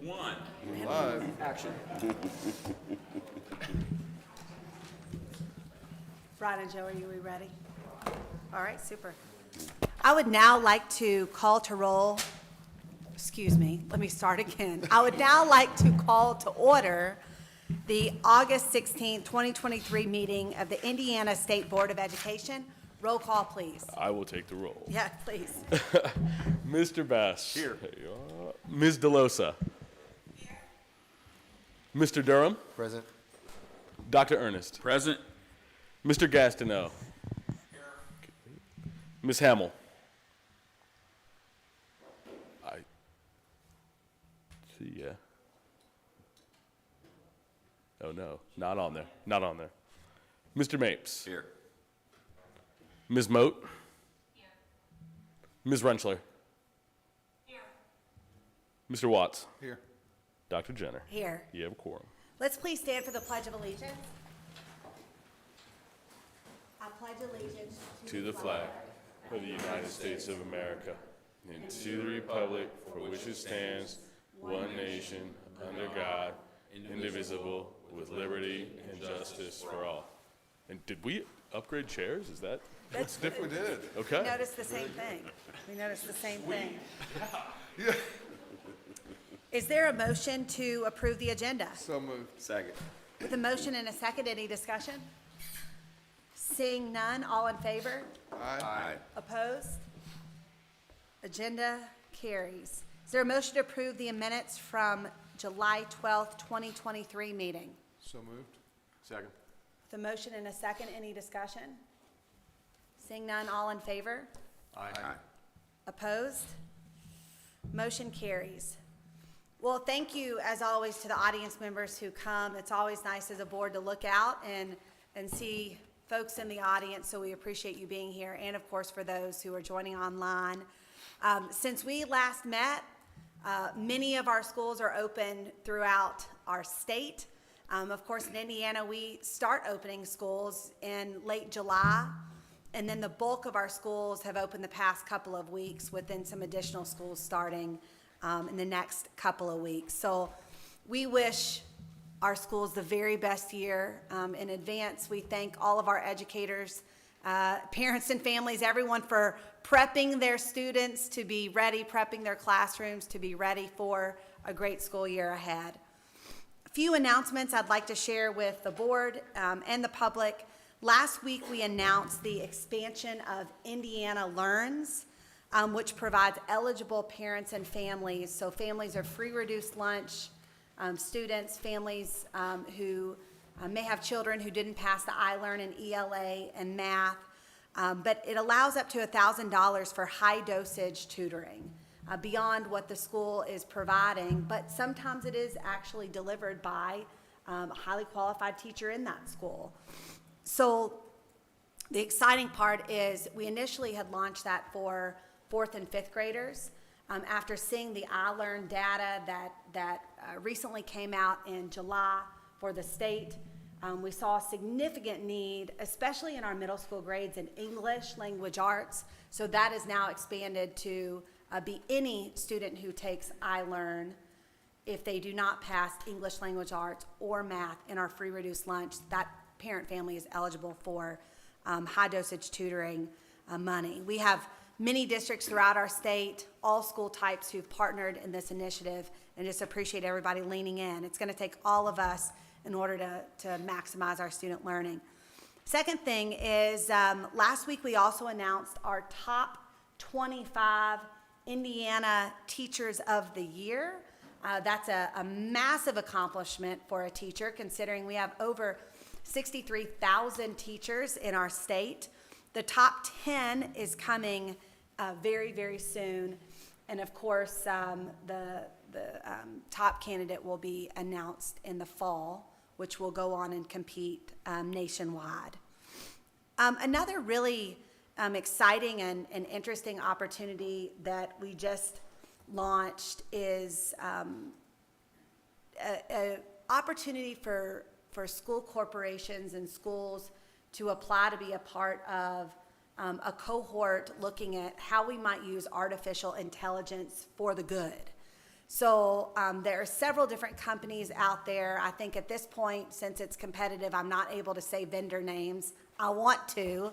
One. Live. Action. Brian and Joe, are we ready? All right, super. I would now like to call to roll, excuse me, let me start again. I would now like to call to order the August 16th, 2023 meeting of the Indiana State Board of Education. Roll call, please. I will take the roll. Yeah, please. Mr. Bass. Here. There you are. Ms. DeLosa. Here. Mr. Durham. Present. Dr. Ernest. Present. Mr. Gastineau. Here. Ms. Hamill. I see ya. Oh no, not on there. Not on there. Mr. Mapes. Here. Ms. Moat. Here. Ms. Rensselaer. Here. Mr. Watts. Here. Dr. Jenner. Here. You have a quorum. Let's please stand for the Pledge of Allegiance. I pledge allegiance To the flag of the United States of America, and to the republic for which it stands, one nation, under God, indivisible, with liberty and justice for all. And did we upgrade chairs? Is that? That's We did. We Okay. noticed the same thing. We noticed the same thing. Yeah. Is there a motion to approve the agenda? So moved. Second. With a motion and a second, any discussion? Seeing none, all in favor? Aye. Opposed? Agenda carries. Is there a motion to approve the minutes from July 12th, 2023 meeting? So moved. Second. With a motion and a second, any discussion? Seeing none, all in favor? Aye. Opposed? Motion carries. Well, thank you, as always, to the audience members who come. It's always nice as a board to look out and see folks in the audience, so we appreciate you being here, and of course for those who are joining online. Since we last met, many of our schools are open throughout our state. Of course, in Indiana, we start opening schools in late July, and then the bulk of our schools have opened the past couple of weeks, with then some additional schools starting in the next couple of weeks. So we wish our schools the very best year. In advance, we thank all of our educators, parents and families, everyone for prepping their students to be ready, prepping their classrooms to be ready for a great school year ahead. A few announcements I'd like to share with the board and the public. Last week, we announced the expansion of Indiana Learns, which provides eligible parents and families. So families are free reduced lunch. Students, families who may have children who didn't pass the iLearn and ELA and math, but it allows up to $1,000 for high dosage tutoring beyond what the school is providing, but sometimes it is actually delivered by a highly qualified teacher in that school. So the exciting part is we initially had launched that for 4th and 5th graders. After seeing the iLearn data that recently came out in July for the state, we saw a significant need, especially in our middle school grades in English, language arts. So that is now expanded to be any student who takes iLearn. If they do not pass English, language arts, or math in our free reduced lunch, that parent family is eligible for high dosage tutoring money. We have many districts throughout our state, all school types who've partnered in this initiative, and just appreciate everybody leaning in. It's going to take all of us in order to maximize our student learning. Second thing is, last week we also announced our top 25 Indiana Teachers of the Year. That's a massive accomplishment for a teacher, considering we have over 63,000 teachers in our state. The top 10 is coming very, very soon. And of course, the top candidate will be announced in the fall, which will go on and compete nationwide. Another really exciting and interesting opportunity that we just launched is an opportunity for school corporations and schools to apply to be a part of a cohort looking at how we might use artificial intelligence for the good. So there are several different companies out there. I think at this point, since it's competitive, I'm not able to say vendor names. I want to.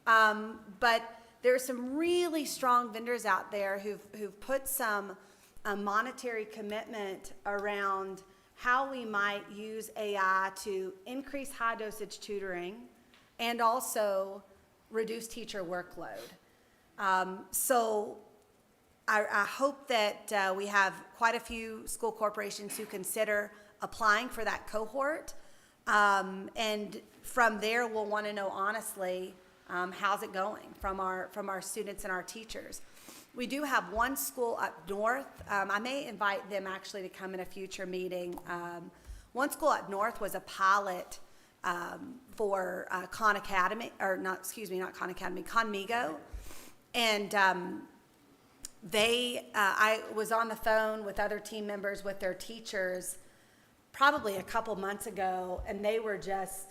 But there are some really strong vendors out there who've put some monetary commitment around how we might use AI to increase high dosage tutoring and also reduce teacher workload. So I hope that we have quite a few school corporations who consider applying for that cohort. And from there, we'll want to know honestly, how's it going from our students and our teachers. We do have one school up north. I may invite them actually to come in a future meeting. One school up north was a pilot for Khan Academy, or not, excuse me, not Khan Academy, Conmigo. And I was on the phone with other team members with their teachers probably a couple months ago, and they were just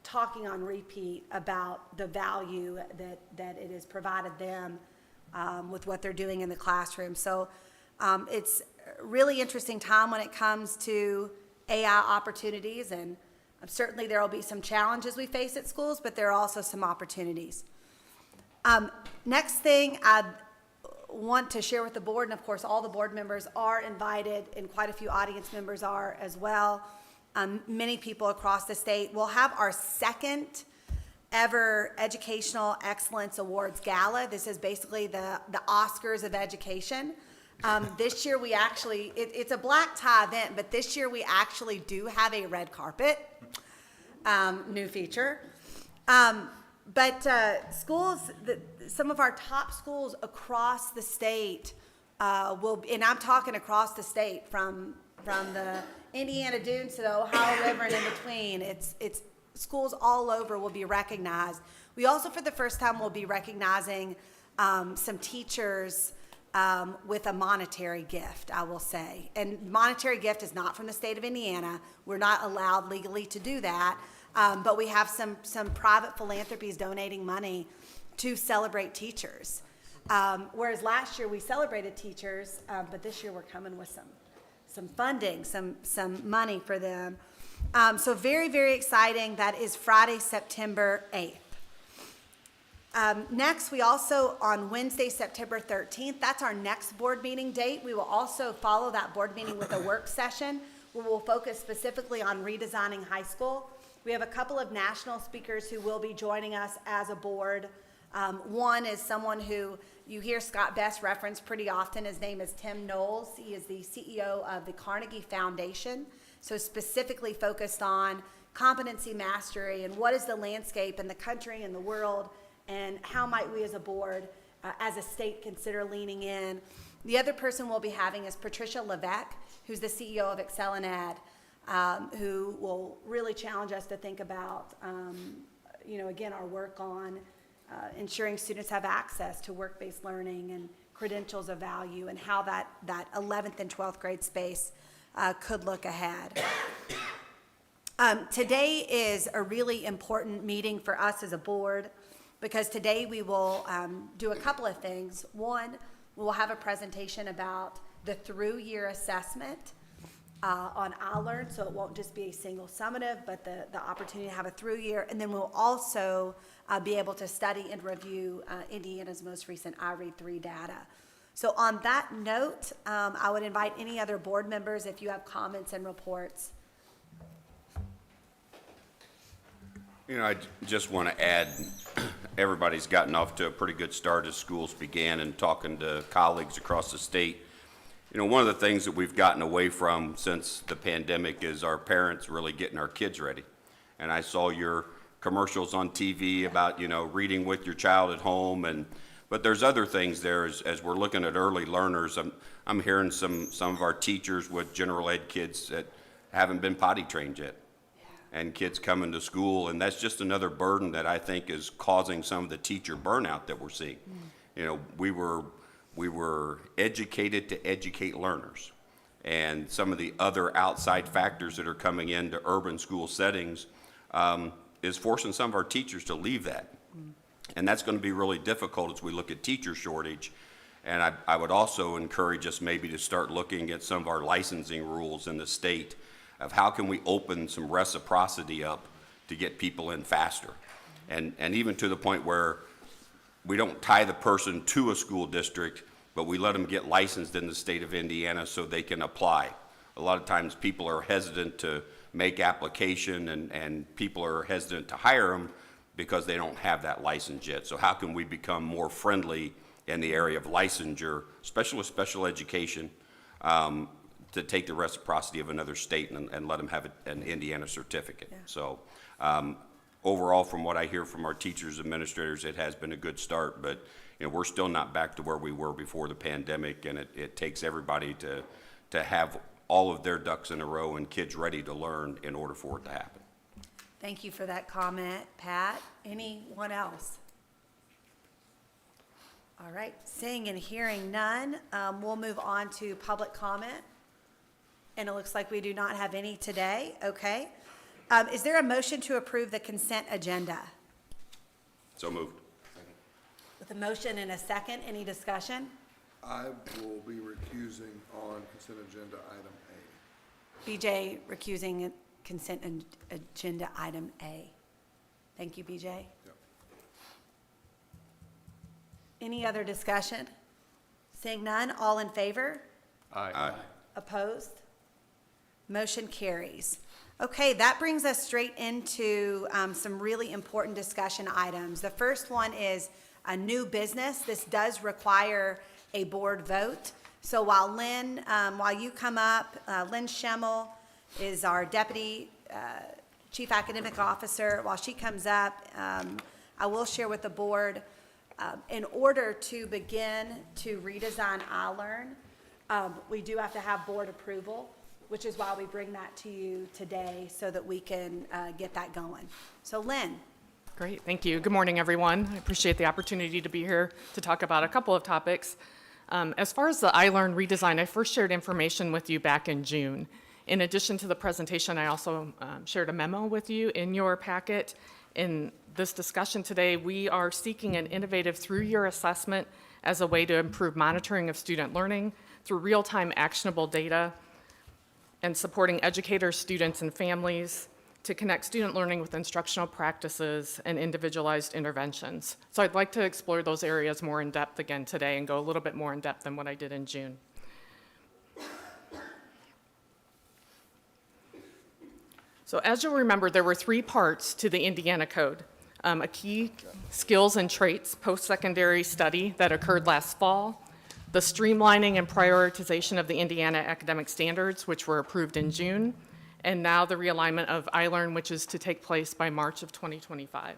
talking on repeat about the value that it has provided them with what they're doing in the classroom. So it's a really interesting time when it comes to AI opportunities, and certainly there will be some challenges we face at schools, but there are also some opportunities. Next thing I'd want to share with the board, and of course all the board members are invited, and quite a few audience members are as well, many people across the state. We'll have our second ever Educational Excellence Awards Gala. This is basically the Oscars of education. This year we actually, it's a black tie event, but this year we actually do have a red carpet, new feature. But schools, some of our top schools across the state will, and I'm talking across the state from the Indiana Dunes to the Ohio River and in between, it's schools all over will be recognized. We also, for the first time, will be recognizing some teachers with a monetary gift, I will say. And monetary gift is not from the state of Indiana. We're not allowed legally to do that. But we have some private philanthropies donating money to celebrate teachers. Whereas last year we celebrated teachers, but this year we're coming with some funding, some money for them. So very, very exciting. That is Friday, September 8th. Next, we also, on Wednesday, September 13th, that's our next board meeting date. We will also follow that board meeting with a work session where we'll focus specifically on redesigning high school. We have a couple of national speakers who will be joining us as a board. One is someone who you hear Scott Best reference pretty often. His name is Tim Knowles. He is the CEO of the Carnegie Foundation, so specifically focused on competency mastery and what is the landscape in the country and the world, and how might we as a board, as a state, consider leaning in. The other person we'll be having is Patricia Levesque, who's the CEO of Excel in Ed, who will really challenge us to think about, again, our work on ensuring students have access to work-based learning and credentials of value, and how that 11th and 12th grade space could look ahead. Today is a really important meeting for us as a board, because today we will do a couple of things. One, we will have a presentation about the through-year assessment on iLearn, so it won't just be a single summative, but the opportunity to have a through year. And then we'll also be able to study and review Indiana's most recent iRead3 data. So on that note, I would invite any other board members if you have comments and reports. I just want to add, everybody's gotten off to a pretty good start as schools began, and talking to colleagues across the state. One of the things that we've gotten away from since the pandemic is our parents really getting our kids ready. And I saw your commercials on TV about, reading with your child at home, but there's other things there as we're looking at early learners. I'm hearing some of our teachers with general ed kids that haven't been potty trained yet. And kids coming to school, and that's just another burden that I think is causing some of the teacher burnout that we're seeing. We were educated to educate learners, and some of the other outside factors that are coming into urban school settings is forcing some of our teachers to leave that. And that's going to be really difficult as we look at teacher shortage. And I would also encourage us maybe to start looking at some of our licensing rules in the state of how can we open some reciprocity up to get people in faster. And even to the point where we don't tie the person to a school district, but we let them get licensed in the state of Indiana so they can apply. A lot of times people are hesitant to make application and people are hesitant to hire them because they don't have that license yet. So how can we become more friendly in the area of licensure, especially with special education, to take the reciprocity of another state and let them have an Indiana certificate. Yeah. So overall, from what I hear from our teachers, administrators, it has been a good start, but we're still not back to where we were before the pandemic, and it takes everybody to have all of their ducks in a row and kids ready to learn in order for it to happen. Thank you for that comment, Pat. Anyone else? All right, seeing and hearing none, we'll move on to public comment. And it looks like we do not have any today. Okay. Is there a motion to approve the consent agenda? So moved. With a motion and a second, any discussion? I will be recusing on consent agenda item A. BJ recusing consent agenda item A. Thank you, BJ. Yep. Any other discussion? Seeing none, all in favor? Aye. Opposed? Motion carries. Okay, that brings us straight into some really important discussion items. The first one is a new business. This does require a board vote. So while you come up, Lynn Schemmel is our Deputy Chief Academic Officer. While she comes up, I will share with the board, in order to begin to redesign iLearn, we do have to have board approval, which is why we bring that to you today so that we can get that going. So Lynn. Great, thank you. Good morning, everyone. I appreciate the opportunity to be here to talk about a couple of topics. As far as the iLearn redesign, I first shared information with you back in June. In addition to the presentation, I also shared a memo with you in your packet. In this discussion today, we are seeking an innovative through-year assessment as a way to improve monitoring of student learning through real-time actionable data and supporting educators, students, and families to connect student learning with instructional practices and individualized interventions. So I'd like to explore those areas more in depth again today and go a little bit more in depth than what I did in June. So as you'll remember, there were 3 parts to the Indiana Code. A key skills and traits post-secondary study that occurred last fall, the streamlining and prioritization of the Indiana academic standards, which were approved in June, and now the realignment of iLearn, which is to take place by March of 2025.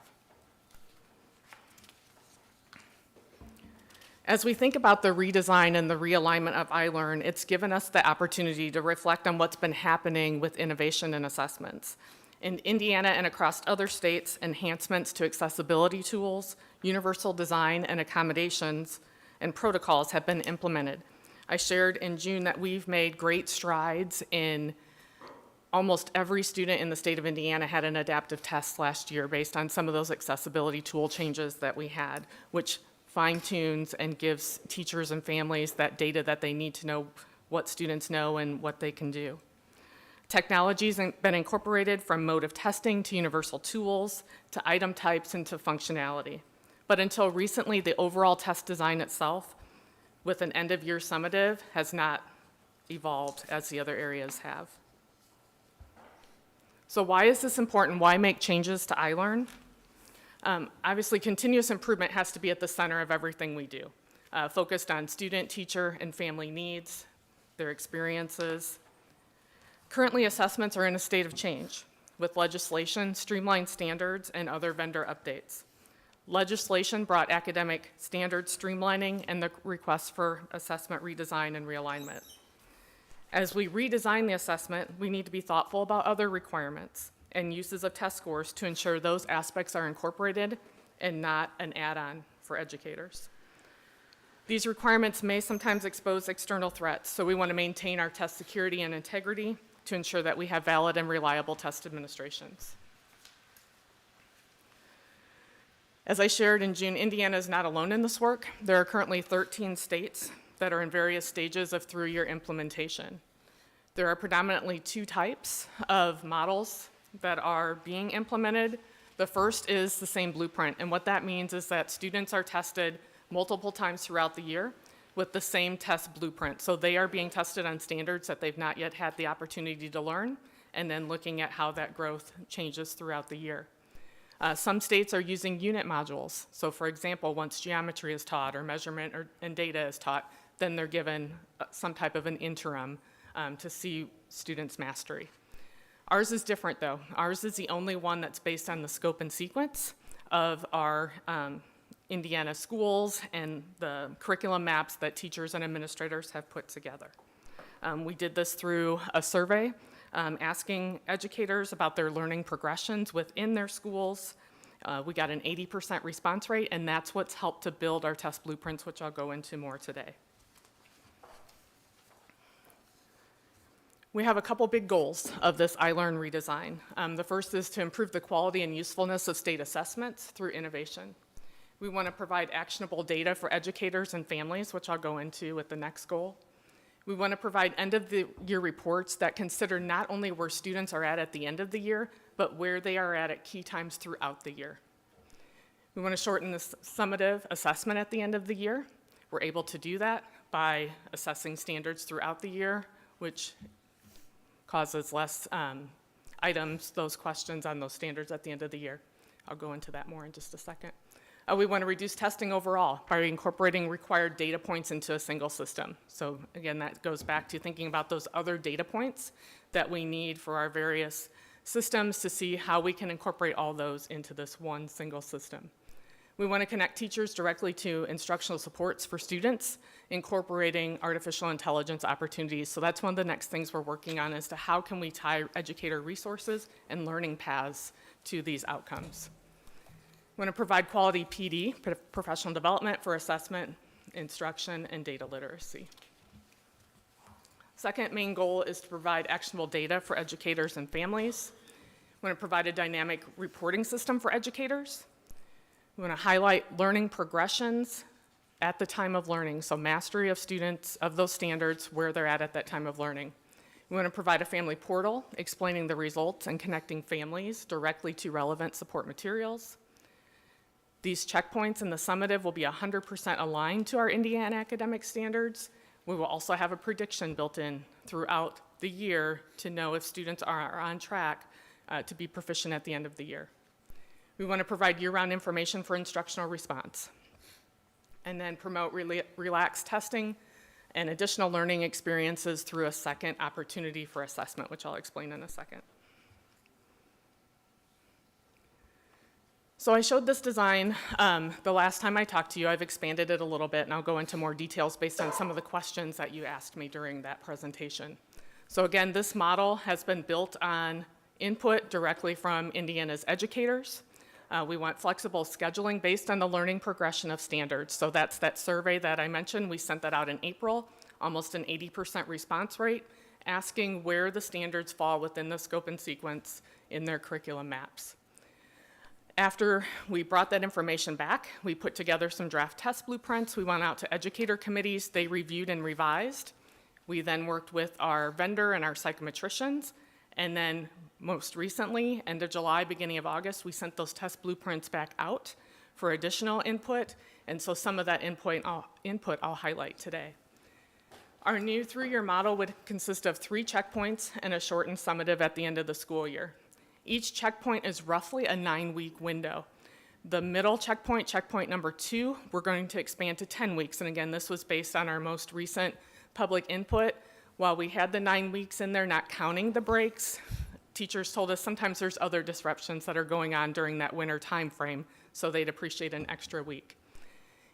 As we think about the redesign and the realignment of iLearn, it's given us the opportunity to reflect on what's been happening with innovation and assessments. In Indiana and across other states, enhancements to accessibility tools, universal design and accommodations, and protocols have been implemented. I shared in June that we've made great strides in almost every student in the state of Indiana had an adaptive test last year based on some of those accessibility tool changes that we had, which fine-tunes and gives teachers and families that data that they need to know what students know and what they can do. Technology's been incorporated from mode of testing to universal tools, to item types, and to functionality. But until recently, the overall test design itself, with an end-of-year summative, has not evolved as the other areas have. So why is this important? Why make changes to iLearn? Obviously, continuous improvement has to be at the center of everything we do, focused on student, teacher, and family needs, their experiences. Currently, assessments are in a state of change, with legislation, streamlined standards, and other vendor updates. Legislation brought academic standard streamlining and the request for assessment redesign and realignment. As we redesign the assessment, we need to be thoughtful about other requirements and uses of test scores to ensure those aspects are incorporated and not an add-on for educators. These requirements may sometimes expose external threats, so we want to maintain our test security and integrity to ensure that we have valid and reliable test administrations. As I shared in June, Indiana is not alone in this work. There are currently 13 states that are in various stages of through-year implementation. There are predominantly two types of models that are being implemented. The first is the same blueprint, and what that means is that students are tested multiple times throughout the year with the same test blueprint. So they are being tested on standards that they've not yet had the opportunity to learn, and then looking at how that growth changes throughout the year. Some states are using unit modules. So for example, once geometry is taught or measurement and data is taught, then they're given some type of an interim to see students' mastery. Ours is different though. Ours is the only one that's based on the scope and sequence of our Indiana schools and the curriculum maps that teachers and administrators have put together. We did this through a survey asking educators about their learning progressions within their schools. We got an 80% response rate, and that's what's helped to build our test blueprints, which I'll go into more today. We have a couple big goals of this iLearn redesign. The first is to improve the quality and usefulness of state assessments through innovation. We want to provide actionable data for educators and families, which I'll go into with the next goal. We want to provide end-of-the-year reports that consider not only where students are at the end of the year, but where they are at key times throughout the year. We want to shorten the summative assessment at the end of the year. We're able to do that by assessing standards throughout the year, which causes less items, those questions on those standards at the end of the year. I'll go into that more in just a second. We want to reduce testing overall by incorporating required data points into a single system. So again, that goes back to thinking about those other data points that we need for our various systems to see how we can incorporate all those into this one single system. We want to connect teachers directly to instructional supports for students, incorporating artificial intelligence opportunities. So that's one of the next things we're working on, as to how can we tie educator resources and learning paths to these outcomes. We want to provide quality PD, professional development, for assessment, instruction, and data literacy. Second main goal is to provide actionable data for educators and families. We want to provide a dynamic reporting system for educators. We want to highlight learning progressions at the time of learning, so mastery of students of those standards where they're at that time of learning. We want to provide a family portal explaining the results and connecting families directly to relevant support materials. These checkpoints in the summative will be 100% aligned to our Indiana academic standards. We will also have a prediction built in throughout the year to know if students are on track to be proficient at the end of the year. We want to provide year-round information for instructional response, and then promote relaxed testing and additional learning experiences through a second opportunity for assessment, which I'll explain in a second. So I showed this design the last time I talked to you. I've expanded it a little bit, and I'll go into more details based on some of the questions that you asked me during that presentation. So again, this model has been built on input directly from Indiana's educators. We want flexible scheduling based on the learning progression of standards. So that's that survey that I mentioned. We sent that out in April, almost an 80% response rate, asking where the standards fall within the scope and sequence in their curriculum maps. After we brought that information back, we put together some draft test blueprints. We went out to educator committees. They reviewed and revised. We then worked with our vendor and our psychometricians. And then most recently, end of July, beginning of August, we sent those test blueprints back out for additional input. And so some of that input I'll highlight today. Our new three-year model would consist of 3 checkpoints and a shortened summative at the end of the school year. Each checkpoint is roughly a 9-week window. The middle checkpoint, checkpoint number 2, we're going to expand to 10 weeks. And again, this was based on our most recent public input. While we had the 9 weeks in there, not counting the breaks, teachers told us sometimes there's other disruptions that are going on during that winter time frame, so they'd appreciate an extra week.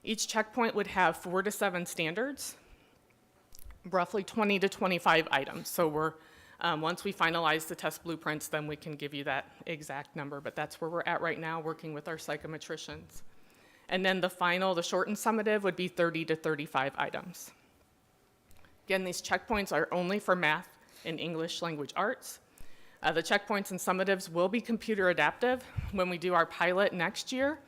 Each checkpoint would have 4 to 7 standards, roughly 20 to 25 items. So we're once we finalize the test blueprints, then we can give you that exact number, but that's where we're at right now, working with our psychometricians. And then the shortened summative would be 30 to 35 items. Again, these checkpoints are only for math and English language arts. The checkpoints and summatives will be computer adaptive. When we do our pilot next year,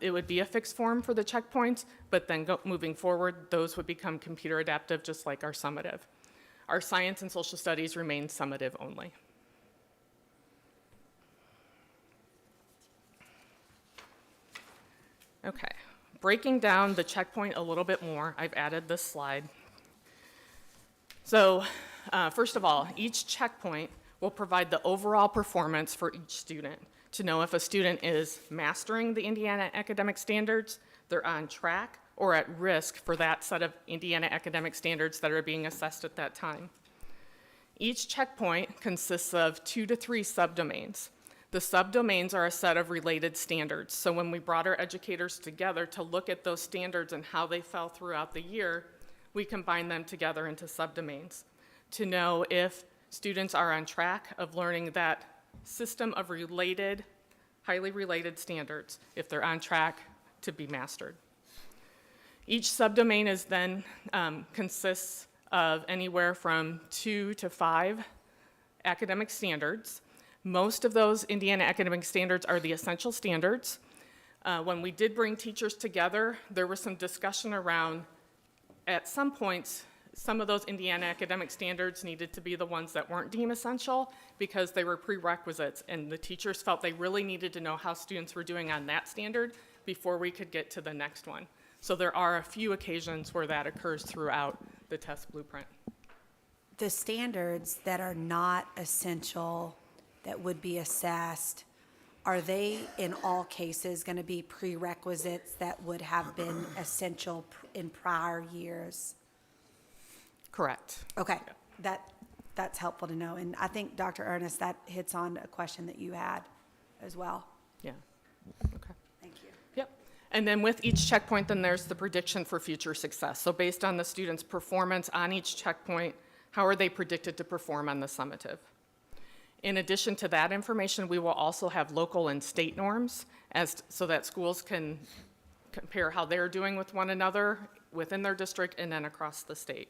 It would be a fixed form for the checkpoints, but then moving forward, those would become computer adaptive, just like our summative. Our science and social studies remain summative only. Okay, breaking down the checkpoint a little bit more, I've added this slide. So, first of all, each checkpoint will provide the overall performance for each student to know if a student is mastering the Indiana academic standards, they're on track, or at risk for that set of Indiana academic standards that are being assessed at that time. Each checkpoint consists of 2 to 3 subdomains. The subdomains are a set of related standards. So when we brought our educators together to look at those standards and how they fell throughout the year, we combined them together into subdomains to know if students are on track of learning that system of related, highly related standards, if they're on track to be mastered. Each subdomain is then consists of anywhere from 2 to 5 academic standards. Most of those Indiana academic standards are the essential standards. When we did bring teachers together, there was some discussion around, at some points, some of those Indiana academic standards needed to be the ones that weren't deemed essential because they were prerequisites, and the teachers felt they really needed to know how students were doing on that standard before we could get to the next one. So there are a few occasions where that occurs throughout the test blueprint. The standards that are not essential that would be assessed, are they in all cases going to be prerequisites that would have been essential in prior years? Correct. Okay, that's helpful to know. And I think, Dr. Ernest, that hits on a question that you had as well. Yeah. Okay. Thank you. Yep. And then with each checkpoint, then there's the prediction for future success. So based on the student's performance on each checkpoint, how are they predicted to perform on the summative? In addition to that information, we will also have local and state norms so that schools can compare how they're doing with one another within their district and then across the state.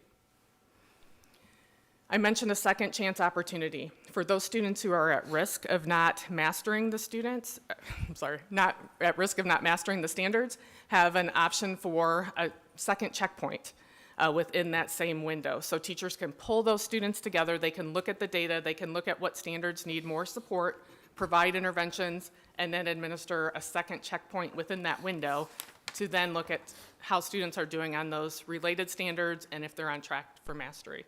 I mentioned a second chance opportunity. For those students who are at risk of not mastering the not at risk of not mastering the standards, have an option for a second checkpoint within that same window. So teachers can pull those students together, they can look at the data, they can look at what standards need more support, provide interventions, and then administer a second checkpoint within that window to then look at how students are doing on those related standards and if they're on track for mastery.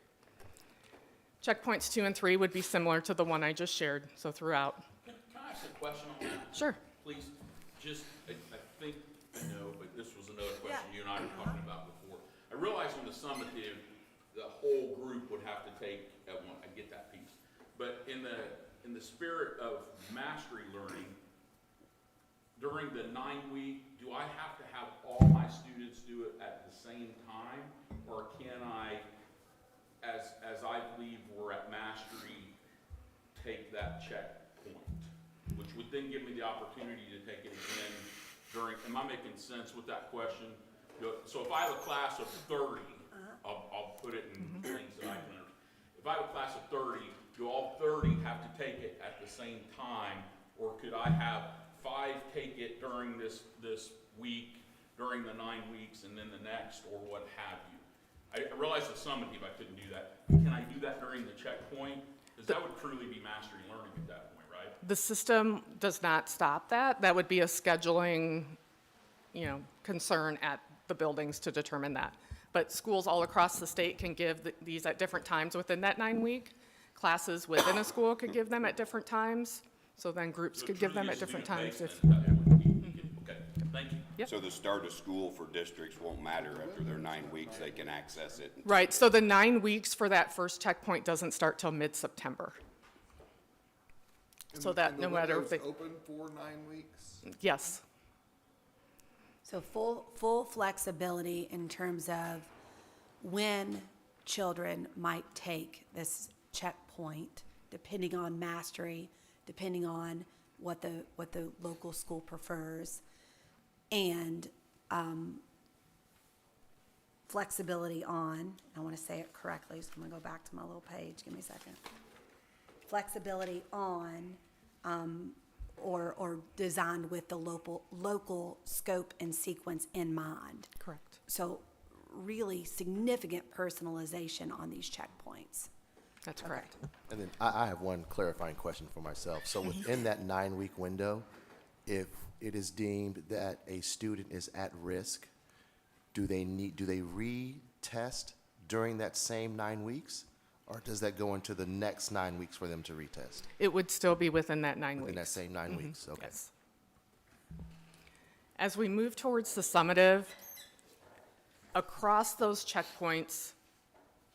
Checkpoints 2 and 3 would be similar to the one I just shared, so throughout. Can I ask a question on that? Sure. Please, just, I think I know, but this was another question you and I were talking about before. I realize on the summative, the whole group would have to take at one, I get that piece. But in the spirit of mastery learning, during the 9-week, do I have to have all my students do it at the same time? Or can I, as I believe we're at mastery, take that checkpoint, which would then give me the opportunity to take it again during, am I making sense with that question? So if I have a class of 30, I'll put it in things that I can understand. If I have a class of 30, do all 30 have to take it at the same time, or could I have 5 take it during this week, during the 9 weeks, and then the next, or what have you? I realize the summative I couldn't do that. Can I do that during the checkpoint? Because that would truly be mastery learning at that point, right? The system does not stop that. That would be a scheduling, concern at the buildings to determine that. But schools all across the state can give these at different times within that 9-week. Classes within a school could give them at different times. So then groups could give them at different times. Okay, thank you. Yep. So the start of school for districts won't matter after their 9 weeks, they can access it. Right, so the 9 weeks for that first checkpoint doesn't start till mid-September. So that no matter if they, Open for 9 weeks? yes, So full flexibility in terms of when children might take this checkpoint, depending on mastery, depending on what the local school prefers, and flexibility on, I want to say it correctly, so I'm going to go back to my little page. Give me a second. Flexibility on or designed with the local scope and sequence in mind. Correct. So really significant personalization on these checkpoints. That's correct. And then I have one clarifying question for myself. So within that 9-week window, if it is deemed that a student is at risk, do they retest during that same 9 weeks? Or does that go into the next 9 weeks for them to retest? It would still be within that 9 weeks. Within that same 9 weeks, okay. Yes. As we move towards the summative, across those checkpoints,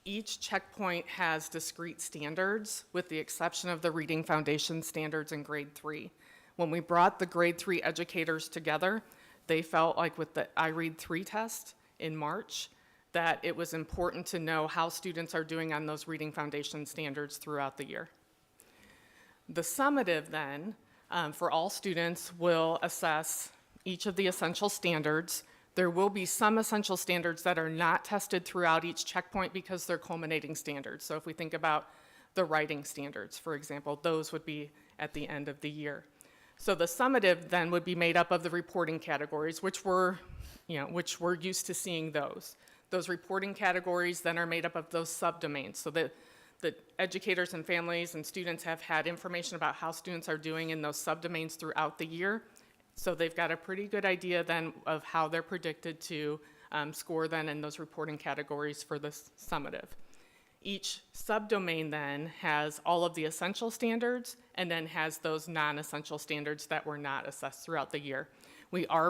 each checkpoint has discrete standards, with the exception of the reading foundation standards in grade 3. When we brought the grade 3 educators together, they felt like with the iRead 3 test in March, that it was important to know how students are doing on those reading foundation standards throughout the year. The summative then, for all students, will assess each of the essential standards. There will be some essential standards that are not tested throughout each checkpoint because they're culminating standards. So if we think about the writing standards, for example, those would be at the end of the year. So the summative then would be made up of the reporting categories, which we're used to seeing those. Those reporting categories then are made up of those subdomains, so that the educators and families and students have had information about how students are doing in those subdomains throughout the year. So they've got a pretty good idea then of how they're predicted to score then in those reporting categories for the summative. Each subdomain then has all of the essential standards and then has those non-essential standards that were not assessed throughout the year. We are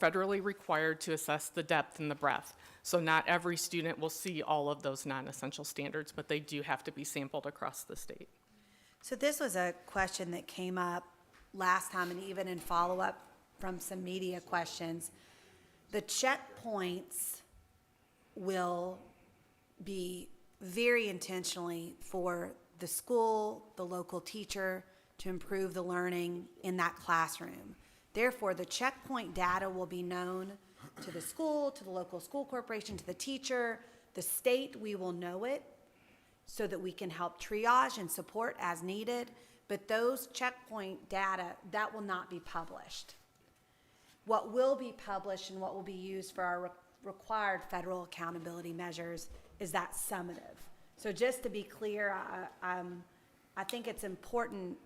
federally required to assess the depth and the breadth. So not every student will see all of those non-essential standards, but they do have to be sampled across the state. So this was a question that came up last time and even in follow-up from some media questions. The checkpoints will be very intentionally for the school, the local teacher, to improve the learning in that classroom. Therefore, the checkpoint data will be known to the school, to the local school corporation, to the teacher, the state. We will know it so that we can help triage and support as needed. But those checkpoint data, that will not be published. What will be published and what will be used for our required federal accountability measures is that summative. So just to be clear, I think it's important.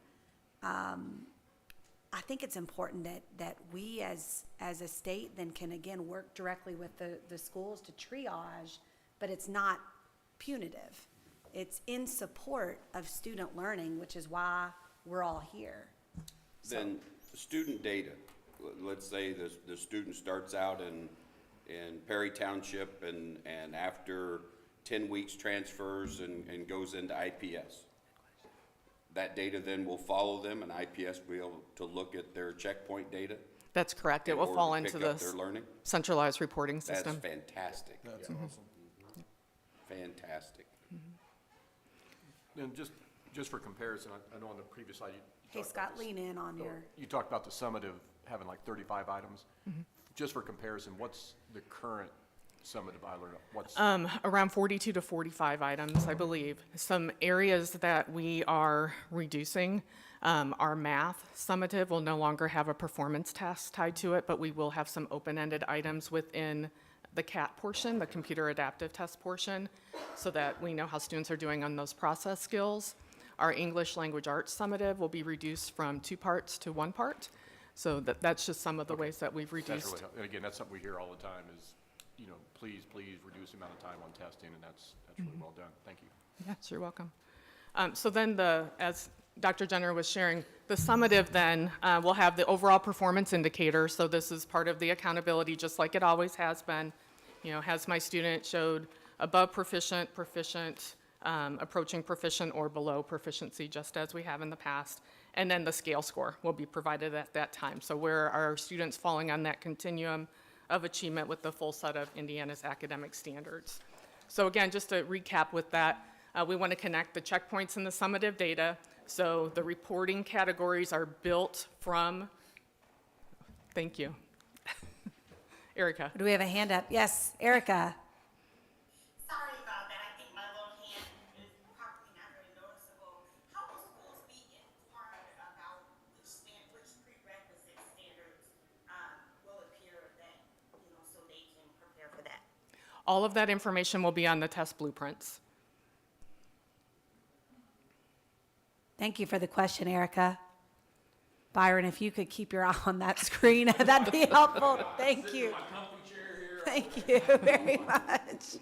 I think it's important that we as a state then can again work directly with the schools to triage, but it's not punitive. It's in support of student learning, which is why we're all here. Then student data, let's say the student starts out in Perry Township and after 10 weeks transfers and goes into IPS. That data then will follow them, and IPS will be able to look at their checkpoint data. That's correct. It in will order fall to into pick the up their learning. centralized reporting system. That's fantastic. That's awesome. Fantastic. And just for comparison, I know on the previous slide, you Hey, talked about Scott, this- lean in on your. You talked about the summative having like 35 items. Just for comparison, what's the current summative iLearn? What's Around 42 to 45 items, I believe. Some areas that we are reducing, our math summative will no longer have a performance test tied to it, but we will have some open-ended items within the CAT portion, the computer adaptive test portion, so that we know how students are doing on those process skills. Our English language arts summative will be reduced from 2 parts to 1 part. So that's just some of the ways that we've that's reduced. really, and again, that's something we hear all the time is, please reduce the amount of time on testing, and that's really well done. Thank you. Yes, you're welcome. So then as Dr. Jenner was sharing, the summative then will have the overall performance indicator. So this is part of the accountability, just like it always has been. Has my student showed above proficient, approaching proficient, or below proficiency, just as we have in the past. And then the scale score will be provided at that time. So where are our students falling on that continuum of achievement with the full set of Indiana's academic standards? So again, just to recap with that, we want to connect the checkpoints and the summative data. So the reporting categories are built from, thank you. Erica. Do we have a hand up? Yes, Erica. Sorry about that. I think my little hand is probably not very noticeable. How will schools be informed about which All of that information will be on the test blueprints. Thank you for the question, Erica. Byron, if you could keep your eye on that screen, that'd be helpful. Thank you. Thank you very much.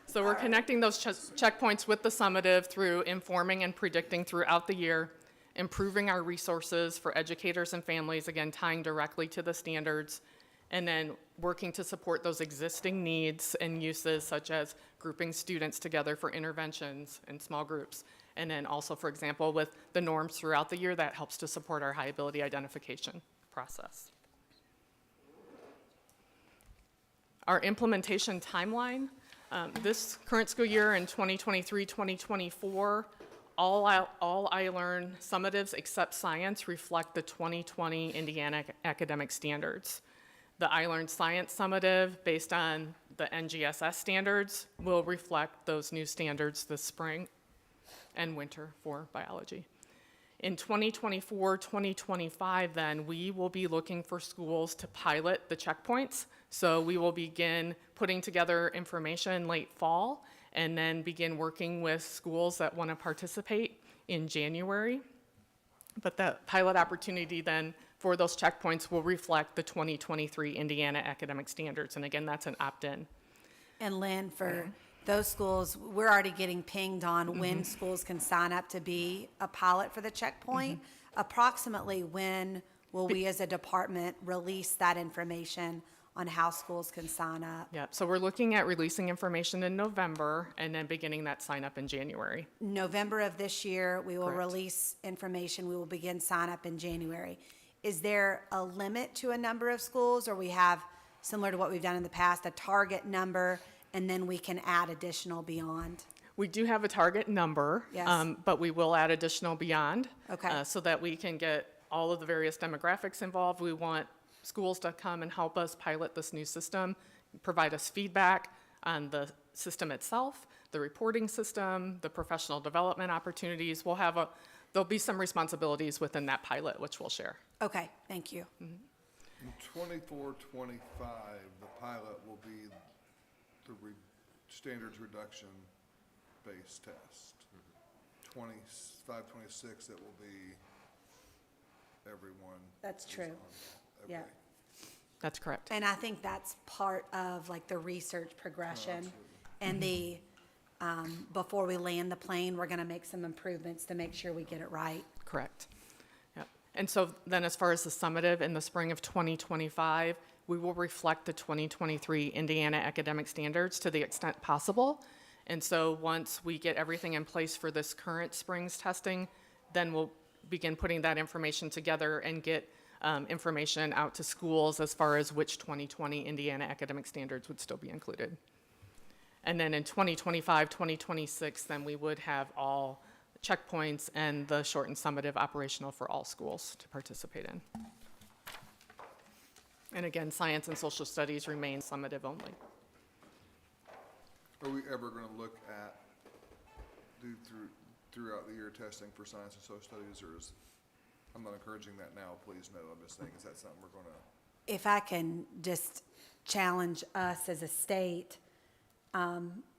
So we're connecting those checkpoints with the summative through informing and predicting throughout the year, improving our resources for educators and families, again, tying directly to the standards, and then working to support those existing needs and uses such as grouping students together for interventions in small groups. And then also, for example, with the norms throughout the year, that helps to support our high ability identification process. Our implementation timeline, this current school year in 2023-2024, all iLearn summatives except science reflect the 2020 Indiana academic standards. The iLearn Science Summative, based on the NGSS standards, will reflect those new standards this spring and winter for biology. In 2024-2025, then, we will be looking for schools to pilot the checkpoints. So we will begin putting together information late fall and then begin working with schools that want to participate in January. But that pilot opportunity then for those checkpoints will reflect the 2023 Indiana academic standards. And again, that's an opt-in. And Lynn, for those schools, we're already getting pinged on when schools can sign up to be a pilot for the checkpoint. Approximately when will we as a department release that information on how schools can sign up? Yeah, so we're looking at releasing information in November and then beginning that sign up in January. November of this year, we will Correct. release information. We will begin sign up in January. Is there a limit to a number of schools, or we have, similar to what we've done in the past, a target number, and then we can add additional beyond? We do have a target number, Yes. but we will add additional beyond. Okay. So that we can get all of the various demographics involved. We want schools to come and help us pilot this new system, provide us feedback on the system itself, the reporting system, the professional development opportunities. There'll be some responsibilities within that pilot, which we'll share. Okay, thank you. In 24-25, the pilot will be the standards reduction based test. 25-26, it will be everyone. That's is true. on every- Yeah. That's correct. And I think that's part of like the research progression and the, before we land the plane, we're gonna make some improvements to make sure we get it right. Correct. Yep. And so then as far as the summative in the spring of 2025, we will reflect the 2023 Indiana academic standards to the extent possible. And so once we get everything in place for this current spring's testing, then we'll begin putting that information together and get information out to schools as far as which 2020 Indiana academic standards would still be included. And then in 2025, 2026, then we would have all checkpoints and the shortened summative operational for all schools to participate in. And again, science and social studies remain summative only. Are we ever gonna look at, throughout the year testing for science and social studies, or is, I'm not encouraging that now, please no, I'm just saying, is that something we're gonna? If I can just challenge us as a state,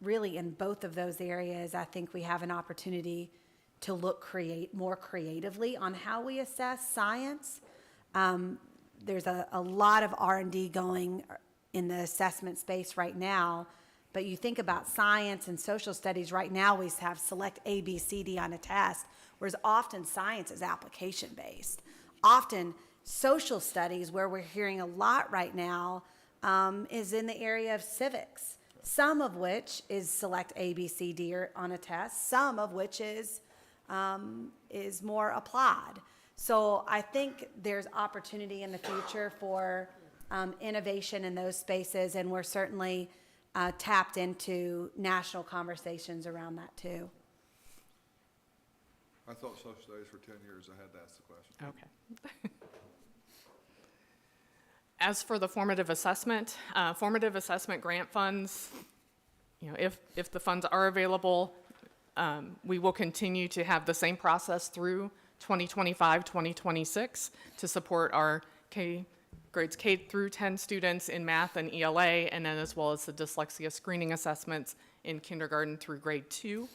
really in both of those areas, I think we have an opportunity to look more creatively on how we assess science. There's a lot of R&D going in the assessment space right now, but you think about science and social studies, right now we have select A, B, C, D on a test, whereas often science is application-based. Often social studies, where we're hearing a lot right now, is in the area of civics, some of which is select A, B, C, D on a test, some of which is more applied. So I think there's opportunity in the future for innovation in those spaces, and we're certainly tapped into national conversations around that too. I thought social studies for 10 years, I had to ask the question. Okay. As for the formative assessment grant funds, if the funds are available, we will continue to have the same process through 2025, 2026 to support our grades K through 10 students in math and ELA, and then as well as the dyslexia screening assessments in kindergarten through grade 2.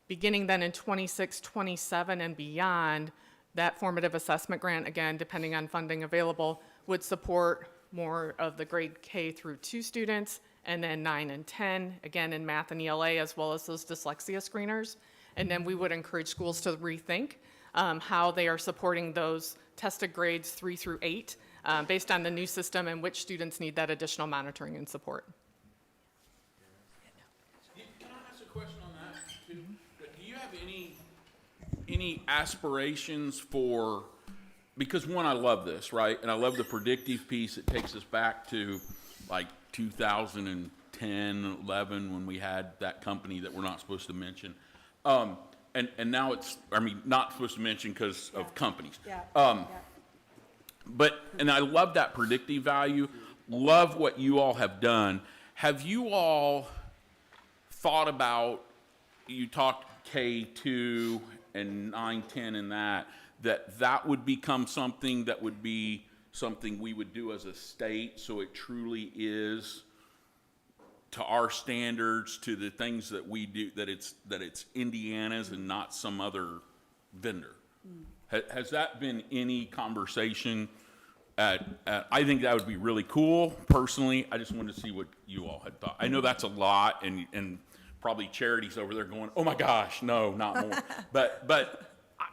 Beginning then in 26, 27, and beyond, that formative assessment grant, again, depending on funding available, would support more of the grade K through 2 students, and then 9 and 10, again, in math and ELA, as well as those dyslexia screeners. And then we would encourage schools to rethink how they are supporting those tested grades 3 through 8, based on the new system and which students need that additional monitoring and support. Can I ask a question on that too? Do you have any aspirations for, because one, I love this, right? And I love the predictive piece. It takes us back to like 2010, 11, when we had that company that we're not supposed to mention. And now it's, I mean, not supposed to mention because of companies. But, and I love that predictive value, love what you all have done. Have you all thought about, you talked K2 and 9, 10 and that would become something that would be something we would do as a state, so it truly is to our standards, to the things that we do, that it's Indiana's and not some other vendor? Has that been any conversation I think that would be really cool, personally. I just wanted to see what you all had thought. I know that's a lot, and probably Charity's over there going, oh my gosh, no, not more. But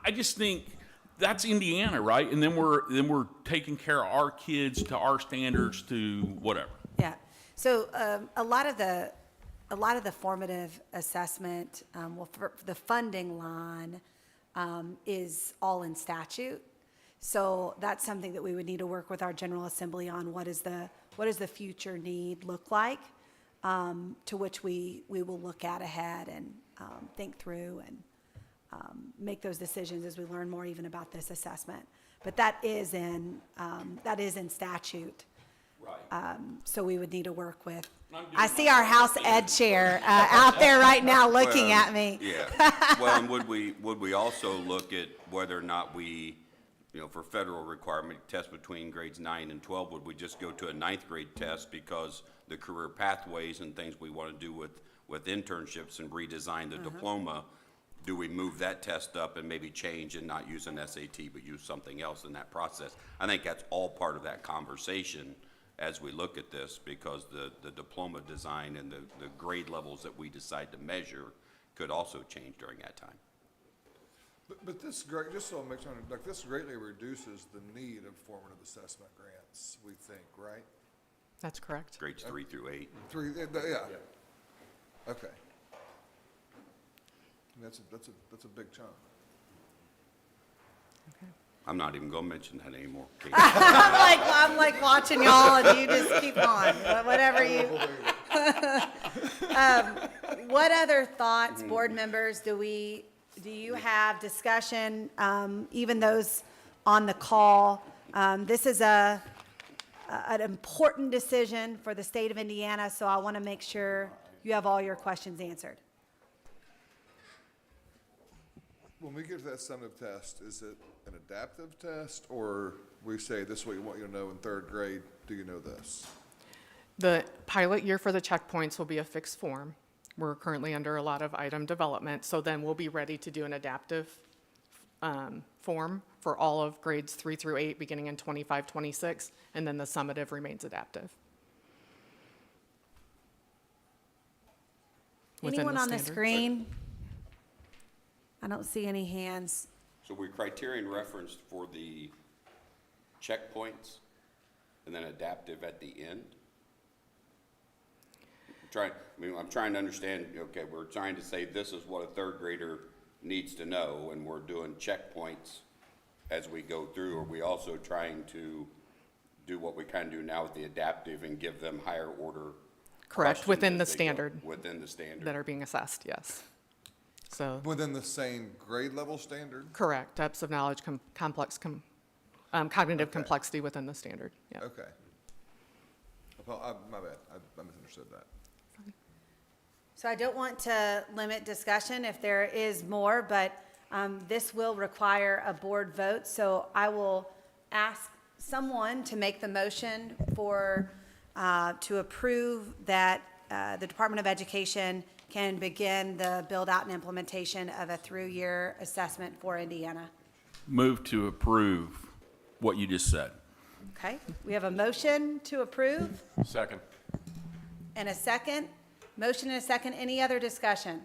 I just think that's Indiana, right? And then we're taking care of our kids to our standards to whatever. Yeah. So a lot of the formative assessment, for the funding line is all in statute. So that's something that we would need to work with our General Assembly on. What does the future need look like? To which we will look at ahead and think through and make those decisions as we learn more even about this assessment. But that is in statute. Right. So we would need to work with. I see our House Ed Chair out there right now looking at me. Yeah. Well, and would we also look at whether or not we, for federal requirement, test between grades 9 and 12, would we just go to a 9th grade test because the career pathways and things we want to do with internships and redesign the diploma, do we move that test up and maybe change and not use an SAT but use something else in that process? I think that's all part of that conversation as we look at this, because the diploma design and the grade levels that we decide to measure could also change during that time. But this, just so I make sure, like, this greatly reduces the need of formative assessment grants, we think, right? That's correct. Grades 3 through 8. Yeah. Okay. That's a big chunk. I'm not even going to mention that anymore. Kate. I'm like watching y'all, and you just keep on, whatever you. What other thoughts, board members, do you have discussion, even those on the call? This is an important decision for the state of Indiana, so I want to make sure you have all your questions answered. When we get to that summative test, is it an adaptive test, or we say this is what you want you to know in 3rd grade, do you know this? The pilot year for the checkpoints will be a fixed form. We're currently under a lot of item development, so then we'll be ready to do an adaptive form for all of grades 3 through 8 beginning in 25, 26, and then the summative remains adaptive. Within Anyone on the standard. screen? I don't see any hands. So we criterion referenced for the checkpoints and then adaptive at the end? I'm trying to understand, okay, we're trying to say this is what a 3rd grader needs to know, and we're doing checkpoints as we go through. Are we also trying to do what we kind of do now with the adaptive and give them higher order? Correct, questions within the as they go? standard Within the standard. that are being assessed, yes. So, Within the same grade level standard? correct, depths of knowledge, cognitive complexity within the standard, yeah. Okay. My bad, I misunderstood that. So I don't want to limit discussion if there is more, but this will require a board vote. So I will ask someone to make the motion for, to approve that the Department of Education can begin the build-out and implementation of a through-year assessment for Indiana. Move to approve what you just said. Okay, we have a motion to approve Second. and a second. Motion and a second. Any other discussion?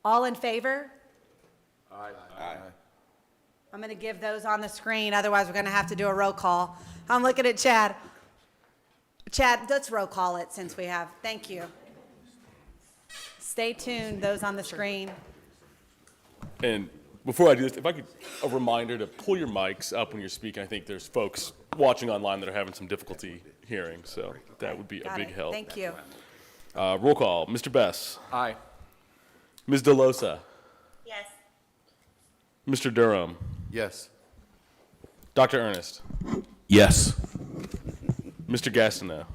All in favor? Aye. I'm going to give those on the screen, otherwise we're going to have to do a roll call. I'm looking at Chad. Chad, let's roll call it since we have, thank you. Stay tuned, those on the screen. And before I do this, if I could, a reminder to pull your mics up when you're speaking. I think there's folks watching online that are having some difficulty hearing, so that would be a Got big it. help. Thank you. Roll call. Mr. Bess. Aye. Ms. DeLosa. Yes. Mr. Durham. Yes. Dr. Ernest. Yes. Mr. Gastineau.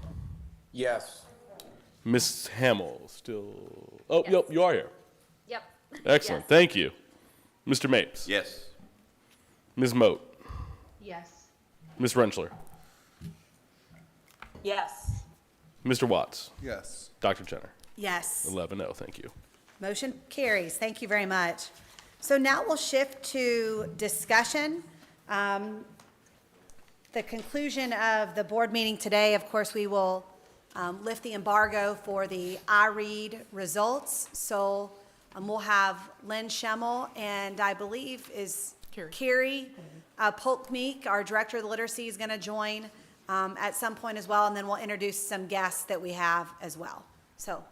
Yes. Ms. Hamill, still, oh, yep, you are here. Yep. Excellent, Yes. thank you. Mr. Mapes. Yes. Ms. Moat. Yes. Ms. Rentschler. Yes. Mr. Watts. Yes. Dr. Jenner. Yes. 11-0, thank you. Motion carries. Thank you very much. So now we'll shift to discussion. The conclusion of the board meeting today, of course, we will lift the embargo for the iRead results. So we'll have Lynn Schemmel and I believe is Carrie Polkmeek, our Director of the Literacy, is going to join at some point as well. And then we'll introduce some guests that we have as well. So.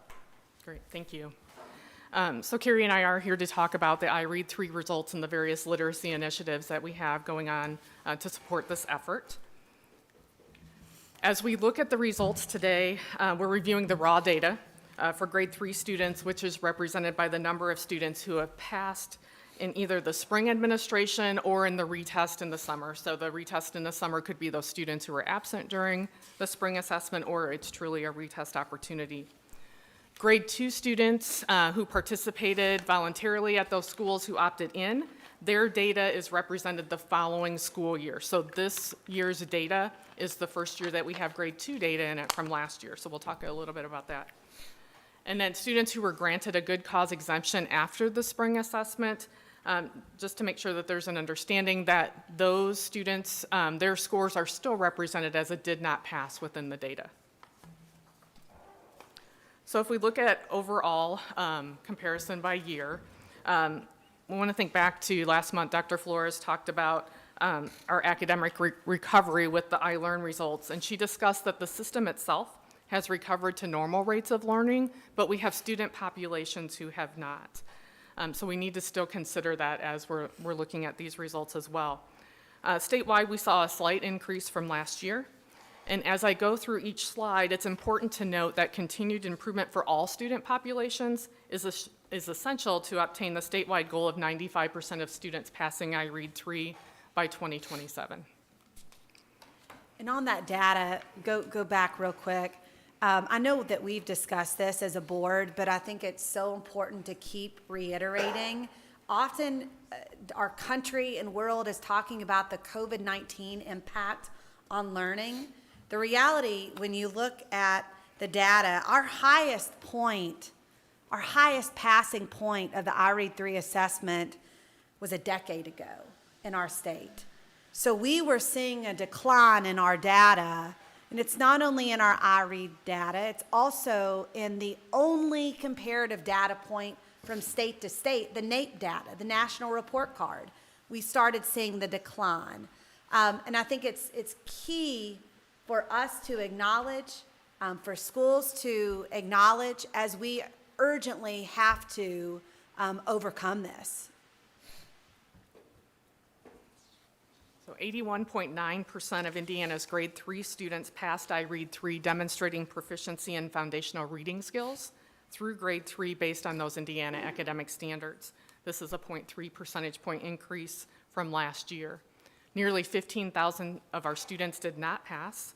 Great, thank you. So Carrie and I are here to talk about the iRead 3 results and the various literacy initiatives that we have going on to support this effort. As we look at the results today, we're reviewing the raw data for grade 3 students, which is represented by the number of students who have passed in either the spring administration or in the retest in the summer. So the retest in the summer could be those students who were absent during the spring assessment, or it's truly a retest opportunity. Grade 2 students who participated voluntarily at those schools who opted in, their data is represented the following school year. So this year's data is the first year that we have grade 2 data in it from last year. So we'll talk a little bit about that. And then students who were granted a good cause exemption after the spring assessment, just to make sure that there's an understanding that those students, their scores are still represented as a did not pass within the data. So if we look at overall comparison by year, we want to think back to last month. Dr. Flores talked about our academic recovery with the iLearn results, and she discussed that the system itself has recovered to normal rates of learning, but we have student populations who have not. So we need to still consider that as we're looking at these results as well. Statewide, we saw a slight increase from last year. And as I go through each slide, it's important to note that continued improvement for all student populations is essential to obtain the statewide goal of 95% of students passing iRead 3 by 2027. And on that data, go back real quick. I know that we've discussed this as a board, but I think it's so important to keep reiterating. Often our country and world is talking about the COVID-19 impact on learning. The reality, when you look at the data, our highest passing point of the iRead 3 assessment was a decade ago in our state. So we were seeing a decline in our data, and it's not only in our iRead data, it's also in the only comparative data point from state to state, the NAEP data, the National Report Card. We started seeing the decline. And I think it's key for us to acknowledge, for schools to acknowledge, as we urgently have to overcome this. So 81.9% of Indiana's grade 3 students passed iRead 3, demonstrating proficiency in foundational reading skills through grade 3 based on those Indiana academic standards. This is a 0.3 percentage point increase from last year. Nearly 15,000 of our students did not pass.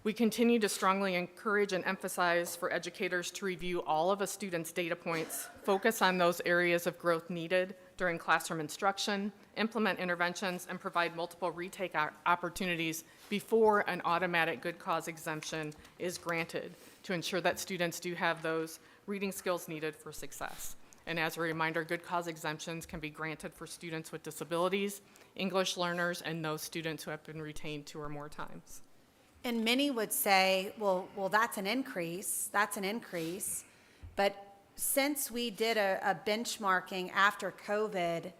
We continue to strongly encourage and emphasize for educators to review all of a student's data points, focus on those areas of growth needed during classroom instruction, implement interventions, and provide multiple retake opportunities before an automatic good cause exemption is granted to ensure that students do have those reading skills needed for success. And as a reminder, good cause exemptions can be granted for students with disabilities, English learners, and those students who have been retained 2 or more times. And many would say, well, that's an increase, but since we did a benchmarking after COVID,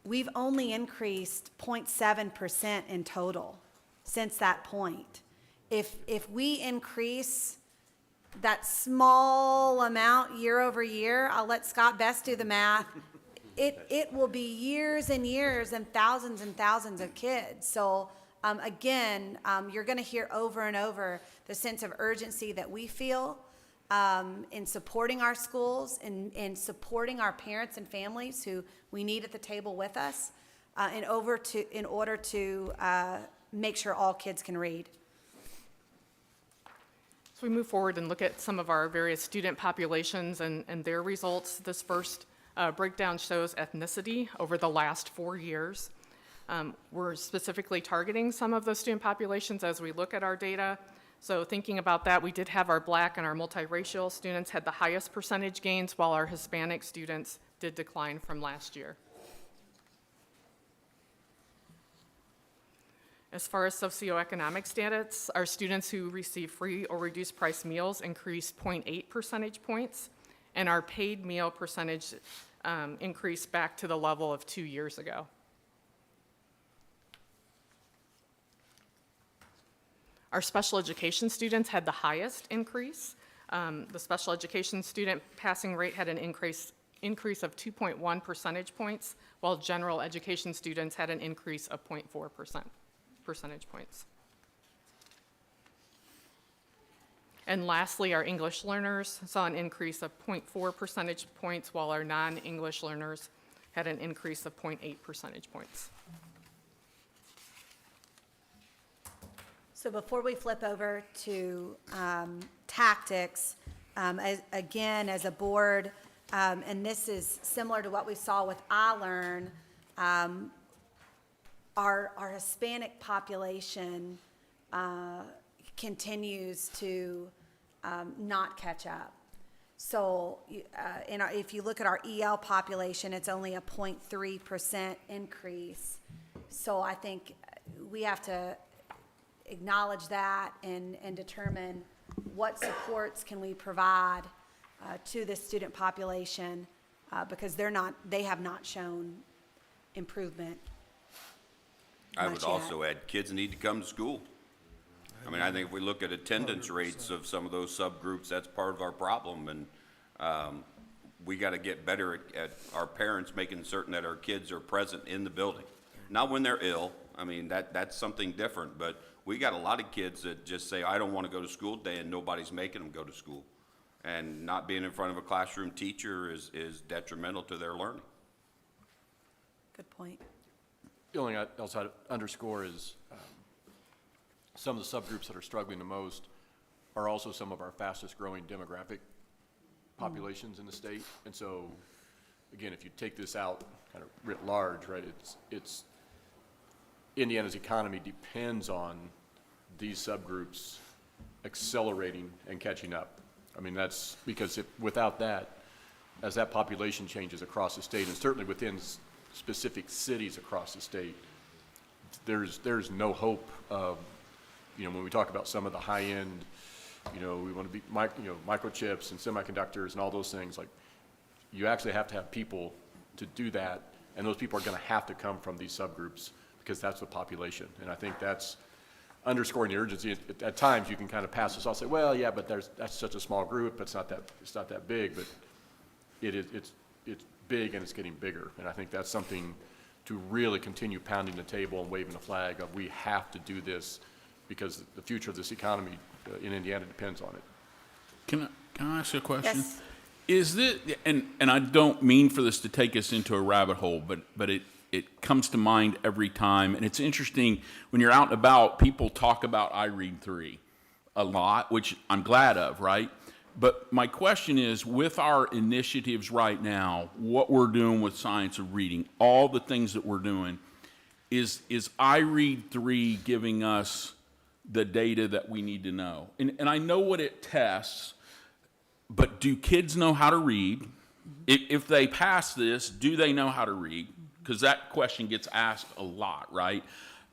we've only increased 0.7% in total since that point. If we increase that small amount year over year, I'll let Scott Best do the math, it will be years and years and thousands of kids. So again, you're going to hear over and over the sense of urgency that we feel in supporting our schools, in supporting our parents and families who we need at the table with us, in order to make sure all kids can read. So we move forward and look at some of our various student populations and their results. This first breakdown shows ethnicity over the last 4 years. We're specifically targeting some of those student populations as we look at our data. So thinking about that, we did have our Black and our multiracial students had the highest percentage gains, while our Hispanic students did decline from last year. As far as socioeconomic status, our students who receive free or reduced price meals increased 0.8 percentage points, and our paid meal percentage increased back to the level of 2 years ago. Our special education students had the highest increase. The special education student passing rate had an increase of 2.1 percentage points, while general education students had an increase of 0.4 percentage points. And lastly, our English learners saw an increase of 0.4 percentage points, while our non-English learners had an increase of 0.8 percentage points. So before we flip over to tactics, again, as a board, and this is similar to what we saw with iLearn, our Hispanic population continues to not catch up. So if you look at our EL population, it's only a 0.3% increase. So I think we have to acknowledge that and determine what supports can we provide to this student population because they have not shown improvement. I would much also add, kids need to come to school. I mean, I think if we look at attendance rates of some of those subgroups, that's part of our problem, and we got to get better at our parents making certain that our kids are present in the building. Not when they're ill, I mean, that's something different, but we got a lot of kids that just say, I don't want to go to school today, and nobody's making them go to school. And not being in front of a classroom teacher is detrimental to their learning. Good point. The only thing else I'd underscore is some of the subgroups that are struggling the most are also some of our fastest growing demographic populations in the state. And so, again, if you take this out kind of writ large, right, it's Indiana's economy depends on these subgroups accelerating and catching up. I mean, that's because without that, as that population changes across the state, and certainly within specific cities across the state, there's no hope of, when we talk about some of the high-end, we want to be, microchips and semiconductors and all those things, like, you actually have to have people to do that, and those people are going to have to come from these subgroups because that's the population. And I think that's underscoring the urgency. At times, you can kind of pass this off, say, well, yeah, but that's such a small group, it's not that big, but it's big and it's getting bigger. And I think that's something to really continue pounding the table and waving the flag of we have to do this because the future of this economy in Indiana depends on it. Can I ask you a question? Yes. Is this, and I don't mean for this to take us into a rabbit hole, but it comes to mind every time, and it's interesting when you're out and about, people talk about I Read 3 a lot, which I'm glad of, right? But my question is, with our initiatives right now, what we're doing with science of reading, all the things that we're doing, is iRead 3 giving us the data that we need to know? And I know what it tests, but do kids know how to read? If they pass this, do they know how to read? Because that question gets asked a lot, right?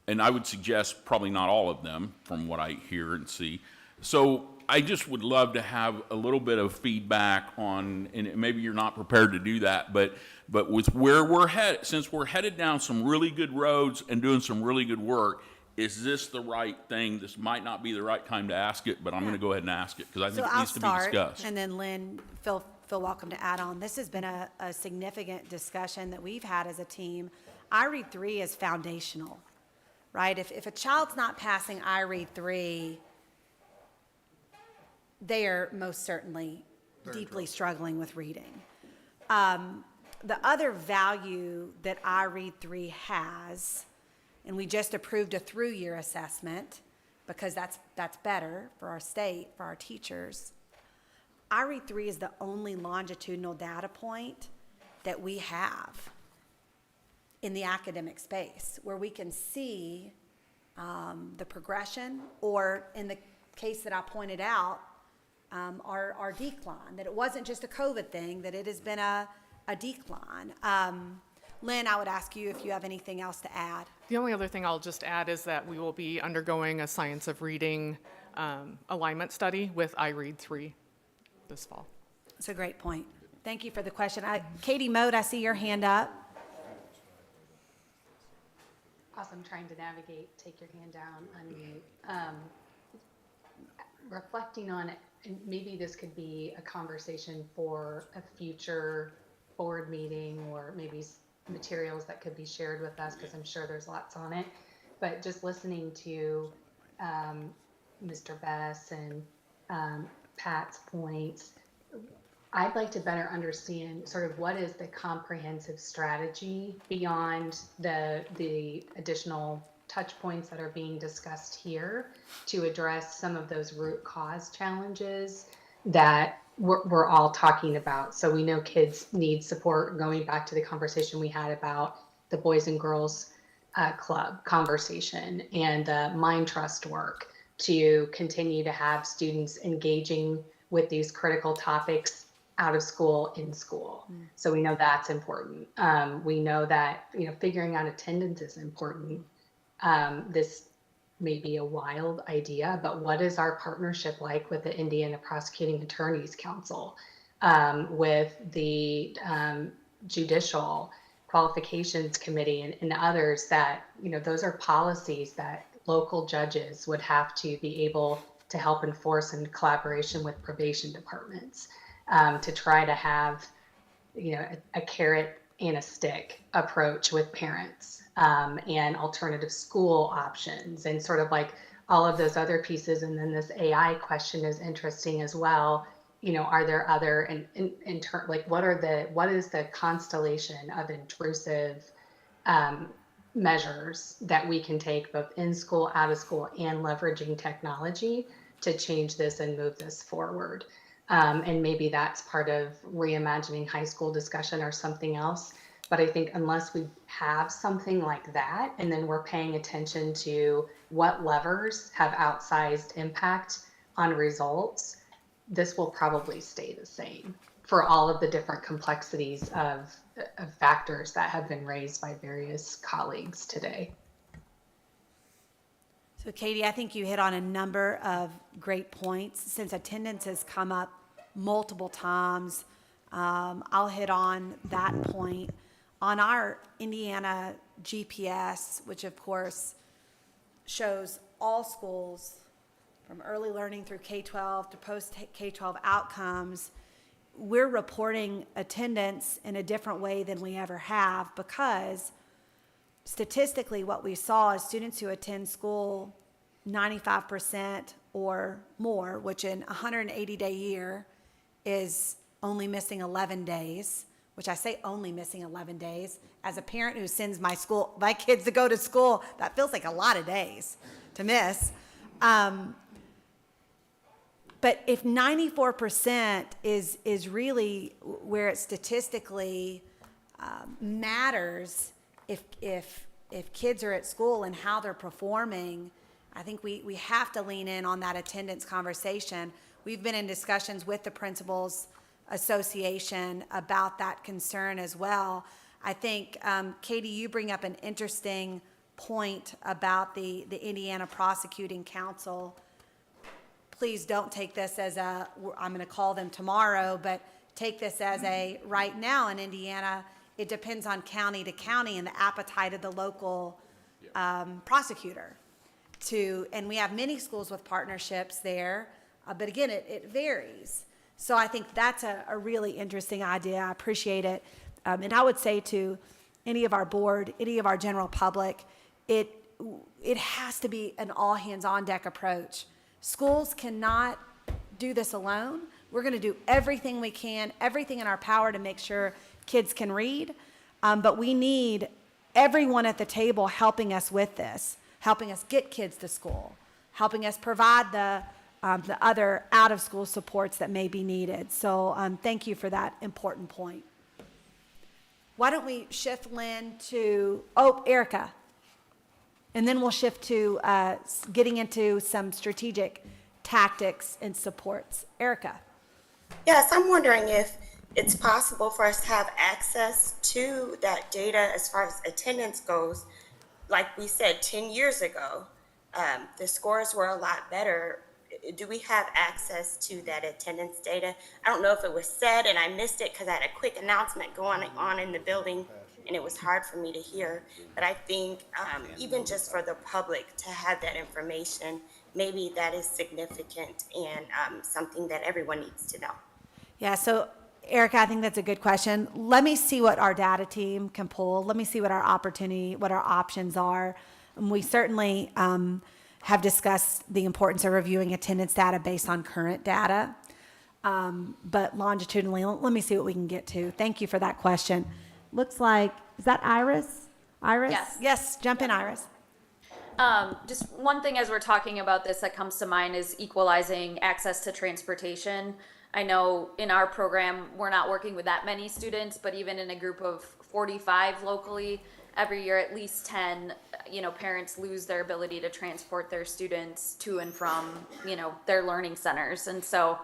And I would suggest probably not all of them, from what I hear and see. So I just would love to have a little bit of feedback on, and maybe you're not prepared to do that, but with where we're headed, since we're headed down some really good roads and doing some really good work, is this the right thing? This might not be the right time to ask it, but I'm going to go ahead and ask it because I think it needs to be discussed. And then Lynn, feel welcome to add on. This has been a significant discussion that we've had as a team. iRead 3 is foundational, right? If a child's not passing iRead 3, they are most certainly deeply struggling with reading. The other value that iRead 3 has, and we just approved a through-year assessment because that's better for our state, for our teachers. iRead 3 is the only longitudinal data point that we have in the academic space where we can see the progression, or in the case that I pointed out, our decline, that it wasn't just a COVID thing, that it has been a decline. Lynn, I would ask you if you have anything else to add. The only other thing I'll just add is that we will be undergoing a science of reading alignment study with iRead 3 this fall. That's a great point. Thank you for the question. Katie Mode, I see your hand up. Awesome, trying to navigate, take your hand down, unmute. Reflecting on it, and maybe this could be a conversation for a future board meeting, or maybe materials that could be shared with us, because I'm sure there's lots on it. But just listening to Mr. Bess and Pat's points, I'd like to better understand sort of what is the comprehensive strategy beyond the additional touch points that are being discussed here to address some of those root cause challenges that we're all talking about. So we know kids need support, going back to the conversation we had about the Boys and Girls Club conversation and the Mind Trust work, to continue to have students engaging with these critical topics out of school, in school. So we know that's important. We know that, figuring out attendance is important. This may be a wild idea, but what is our partnership like with the Indiana Prosecuting Attorneys Council, with the Judicial Qualifications Committee and others that, those are policies that local judges would have to be able to help enforce in collaboration with probation departments, to try to have, a carrot and a stick approach with parents, and alternative school options, and sort of like all of those other pieces. And then this AI question is interesting as well. Are there other, what is the constellation of intrusive measures that we can take both in school, out of school, and leveraging technology to change this and move this forward? And maybe that's part of reimagining high school discussion or something else. But I think unless we have something like that, and then we're paying attention to what levers have outsized impact on results, this will probably stay the same for all of the different complexities of factors that have been raised by various colleagues today. So Katie, I think you hit on a number of great points. Since attendance has come up multiple times, I'll hit on that point. On our Indiana GPS, which of course shows all schools from early learning through K-12 to post K-12 outcomes, we're reporting attendance in a different way than we ever have, because statistically what we saw is students who attend school 95% or more, which in a 180-day year is only missing 11 days, which I say only missing 11 days. As a parent who sends my kids to go to school, that feels like a lot of days to miss. But if 94% is really where it statistically matters, if kids are at school and how they're performing, I think we have to lean in on that attendance conversation. We've been in discussions with the Principals Association about that concern as well. I think, Katie, you bring up an interesting point about the Indiana Prosecuting Council. Please don't take this as I'm going to call them tomorrow, but take this as right now in Indiana, it depends on county to county and the appetite of the local prosecutor. And we have many schools with partnerships there, but again, it varies. So I think that's a really interesting idea. I appreciate it. And I would say to any of our board, any of our general public, it has to be an all hands on deck approach. Schools cannot do this alone. We're going to do everything we can, everything in our power to make sure kids can read. But we need everyone at the table helping us with this, helping us get kids to school, helping us provide the other out-of-school supports that may be needed. So thank you for that important point. Why don't we shift, Lynn, to, Erica. And then we'll shift to getting into some strategic tactics and supports. Erica. Yes, I'm wondering if it's possible for us to have access to that data as far as attendance goes. Like we said, 10 years ago, the scores were a lot better. Do we have access to that attendance data? I don't know if it was said and I missed it because I had a quick announcement going on in the building and it was hard for me to hear. But I think even just for the public to have that information, maybe that is significant and something that everyone needs to know. Yeah, so Erica, I think that's a good question. Let me see what our data team can pull. Let me see what our options are. And we certainly have discussed the importance of reviewing attendance data based on current data. But longitudinally, let me see what we can get to. Thank you for that question. Looks like, is that Iris? Iris? Yes. Yes, jump in, Iris. Just one thing as we're talking about this that comes to mind is equalizing access to transportation. I know in our program, we're not working with that many students, but even in a group of 45 locally, every year at least 10, parents lose their ability to transport their students to and from, their learning centers. And so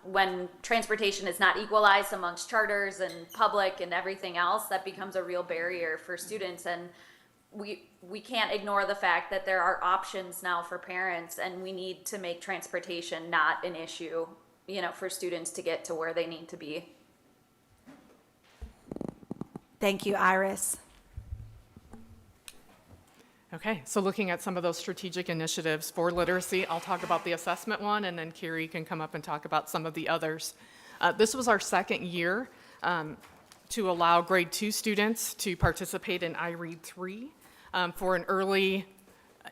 when transportation is not equalized amongst charters and public and everything else, that becomes a real barrier for students. And we can't ignore the fact that there are options now for parents, and we need to make transportation not an issue, for students to get to where they need to be. Thank you, Iris. Okay, so looking at some of those strategic initiatives for literacy, I'll talk about the assessment one, and then Carrie can come up and talk about some of the others. This was our second year to allow grade 2 students to participate in iRead 3 for an early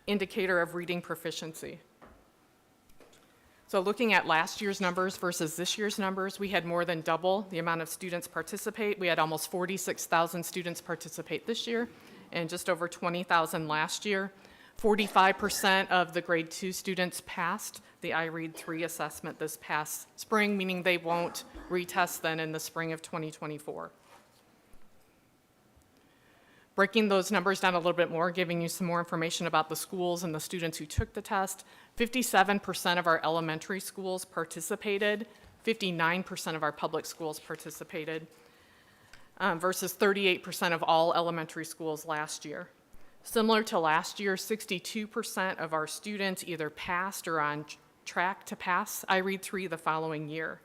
indicator of reading proficiency. So looking at last year's numbers versus this year's numbers, we had more than double the amount of students participate. We had almost 46,000 students participate this year and just over 20,000 last year. 45% of the grade 2 students passed the iRead 3 assessment this past spring, meaning they won't retest then in the spring of 2024. Breaking those numbers down a little bit more, giving you some more information about the schools and the students who took the test. 57% of our elementary schools participated. 59% of our public schools participated versus 38% of all elementary schools last year. Similar to last year, 62% of our students either passed or on track to pass iRead 3 the following year.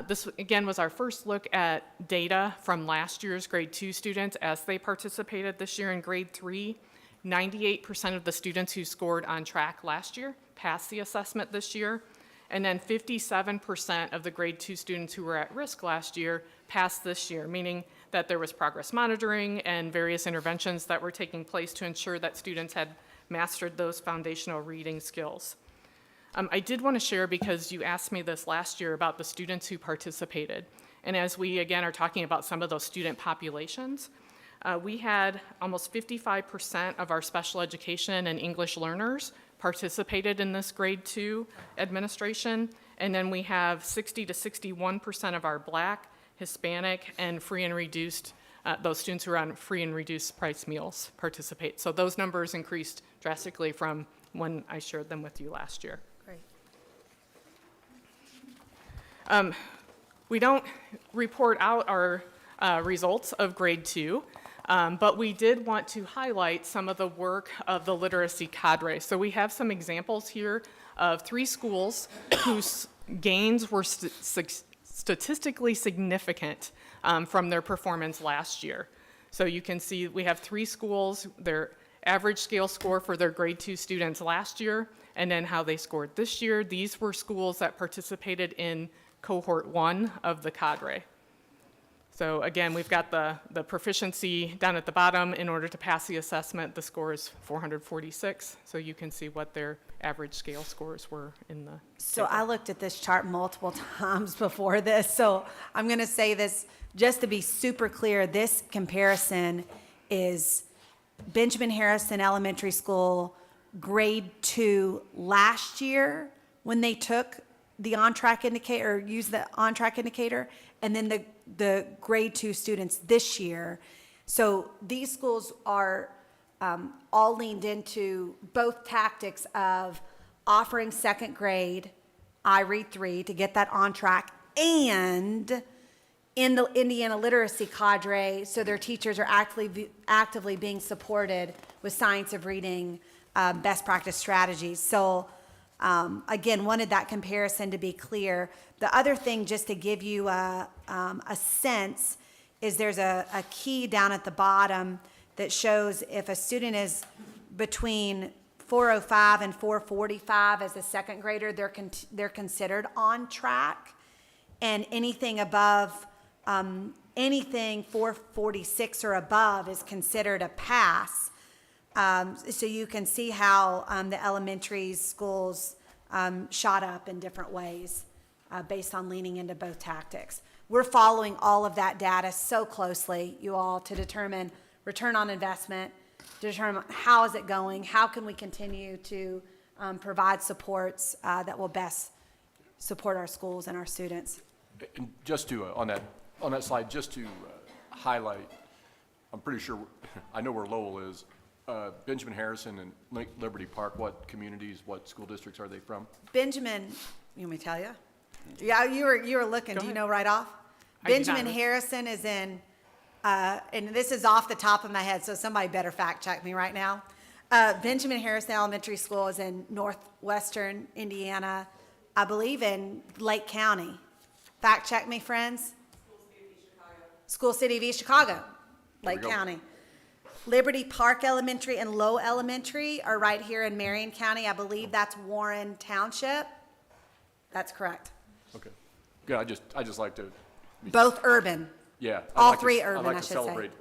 This, again, was our first look at data from last year's grade 2 students as they participated this year in grade 3. 98% of the students who scored on track last year passed the assessment this year. And then 57% of the grade 2 students who were at risk last year passed this year, meaning that there was progress monitoring and various interventions that were taking place to ensure that students had mastered those foundational reading skills. I did want to share, because you asked me this last year about the students who participated. And as we, again, are talking about some of those student populations, we had almost 55% of our special education and English learners participated in this grade 2 administration. And then we have 60 to 61% of our Black, Hispanic, and free and reduced, those students who are on free and reduced price meals participate. So those numbers increased drastically from when I shared them with you last year. Great. We don't report out our results of grade 2, but we did want to highlight some of the work of the literacy cadre. So we have some examples here of 3 schools whose gains were statistically significant from their performance last year. So you can see we have 3 schools, their average scale score for their grade 2 students last year, and then how they scored this year. These were schools that participated in cohort 1 of the cadre. So again, we've got the proficiency down at the bottom. In order to pass the assessment, the score is 446. So you can see what their average scale scores were in the. So I looked at this chart multiple times before this, so I'm going to say this just to be super clear. This comparison is Benjamin Harrison Elementary School grade 2 last year when they took the on-track indicator, or used the on-track indicator, and then the grade 2 students this year. So these schools are all leaned into both tactics of offering second grade iRead 3 to get that on track, and in the Indiana literacy cadre, so their teachers are actively being supported with science of reading best practice strategies. So again, wanted that comparison to be clear. The other thing, just to give you a sense, is there's a key down at the bottom that shows if a student is between 405 and 445 as a second grader, they're considered on track, and anything above, anything 446 or above is considered a pass. So you can see how the elementary schools shot up in different ways based on leaning into both tactics. We're following all of that data so closely, you all, to determine return on investment, to determine how is it going, how can we continue to provide supports that will best support our schools and our students. And just to, on that slide, just to highlight, I'm pretty sure, I know where Lowell is. Benjamin Harrison and Liberty Park, what communities, what school districts are they from? Benjamin, you want me to tell you? Yeah, you were looking. Do you know right off? Benjamin Harrison is in, and this is off the top of my head, so somebody better fact check me right now. Benjamin Harrison Elementary School is in northwestern Indiana, I believe in Lake County. Fact check me, friends. School City of East Chicago, Lake County. Liberty Park Elementary and Low Elementary are right here in Marion County. I believe that's Warren Township. That's correct. Okay. Good. I just like to. Both urban. Yeah. All 3 urban, I'd like I to should celebrate say.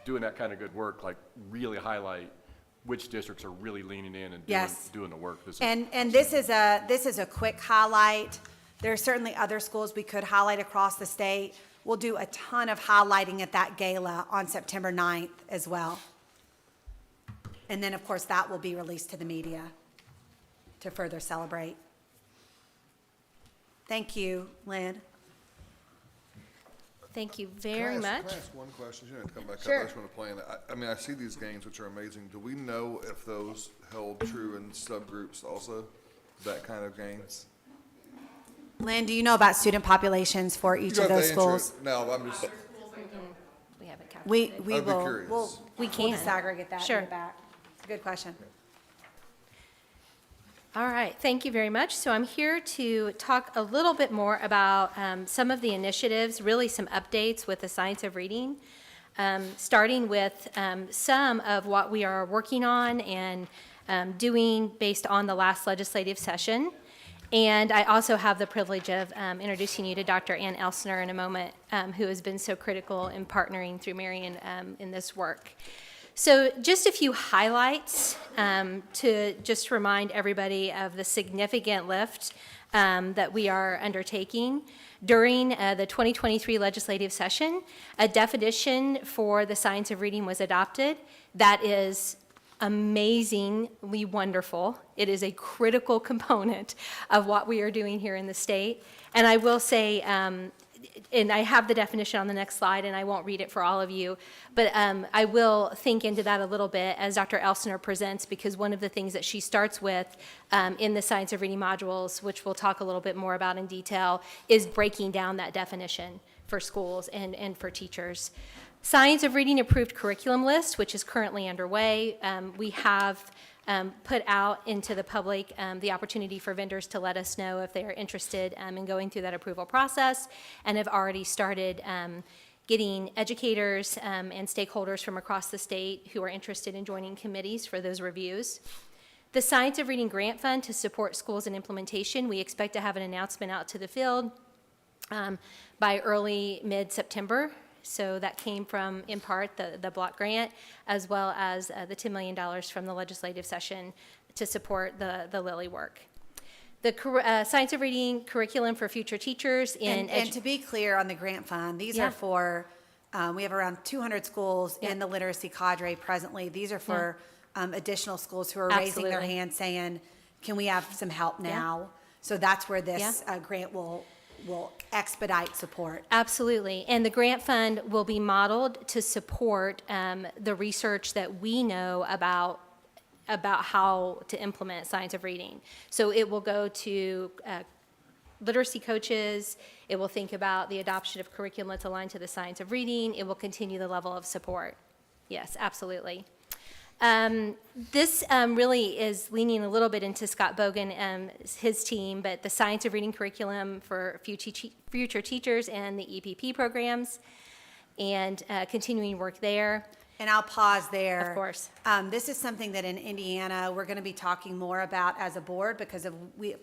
doing that kind of good work, like really highlight which districts are really leaning in and doing the work. And this is a quick highlight. There are certainly other schools we could highlight across the state. We'll do a ton of highlighting at that gala on September 9th as well. And then, of course, that will be released to the media to further celebrate. Thank you, Lynn. Thank you very much. Can I ask one question? You don't have to come back up. Sure. I just want to plan. I mean, I see these gains, which are amazing. Do we know if those held true in subgroups also, that kind of gains? Lynn, do you know about student populations for each You of don't have those to answer schools? it now, I'm just, We haven't covered. We I'd be will, curious. we'll can. disaggregate that in Sure. the back. It's a good question. All right, thank you very much. So I'm here to talk a little bit more about some of the initiatives, really some updates with the science of reading, starting with some of what we are working on and doing based on the last legislative session. And I also have the privilege of introducing you to Dr. Ann Elsner in a moment, who has been so critical in partnering through Marion in this work. So just a few highlights to just remind everybody of the significant lift that we are undertaking. During the 2023 legislative session, a definition for the science of reading was adopted that is amazingly wonderful. It is a critical component of what we are doing here in the state. And I will say, and I have the definition on the next slide, and I won't read it for all of you, but I will think into that a little bit as Dr. Elsener presents, because one of the things that she starts with in the Science of Reading modules, which we'll talk a little bit more about in detail, is breaking down that definition for schools and for teachers. Science of Reading approved curriculum list, which is currently underway. We have put out into the public the opportunity for vendors to let us know if they are interested in going through that approval process, and have already started getting educators and stakeholders from across the state who are interested in joining committees for those reviews. The Science of Reading Grant Fund to support schools in implementation, we expect to have an announcement out to the field by early mid-September. So that came from, in part, the block grant, as well as the $10 million from the legislative session to support the Lilly work. The Science of Reading curriculum for future teachers in And to be clear on the grant fund, these are for, we have around 200 schools in the literacy cadre presently. These are for additional schools who are raising their Absolutely. hand saying, can we have some help now? So that's where this grant will expedite support. Absolutely. And the grant fund will be modeled to support the research that we know about how to implement Science of Reading. So it will go to literacy coaches. It will think about the adoption of curriculum that's aligned to the Science of Reading. It will continue the level of support. Yes, absolutely. This really is leaning a little bit into Scott Bogan, his team, but the Science of Reading curriculum for future teachers and the EPP programs, and continuing work there. And I'll pause there. Of course. This is something that in Indiana, we're going to be talking more about as a board, because of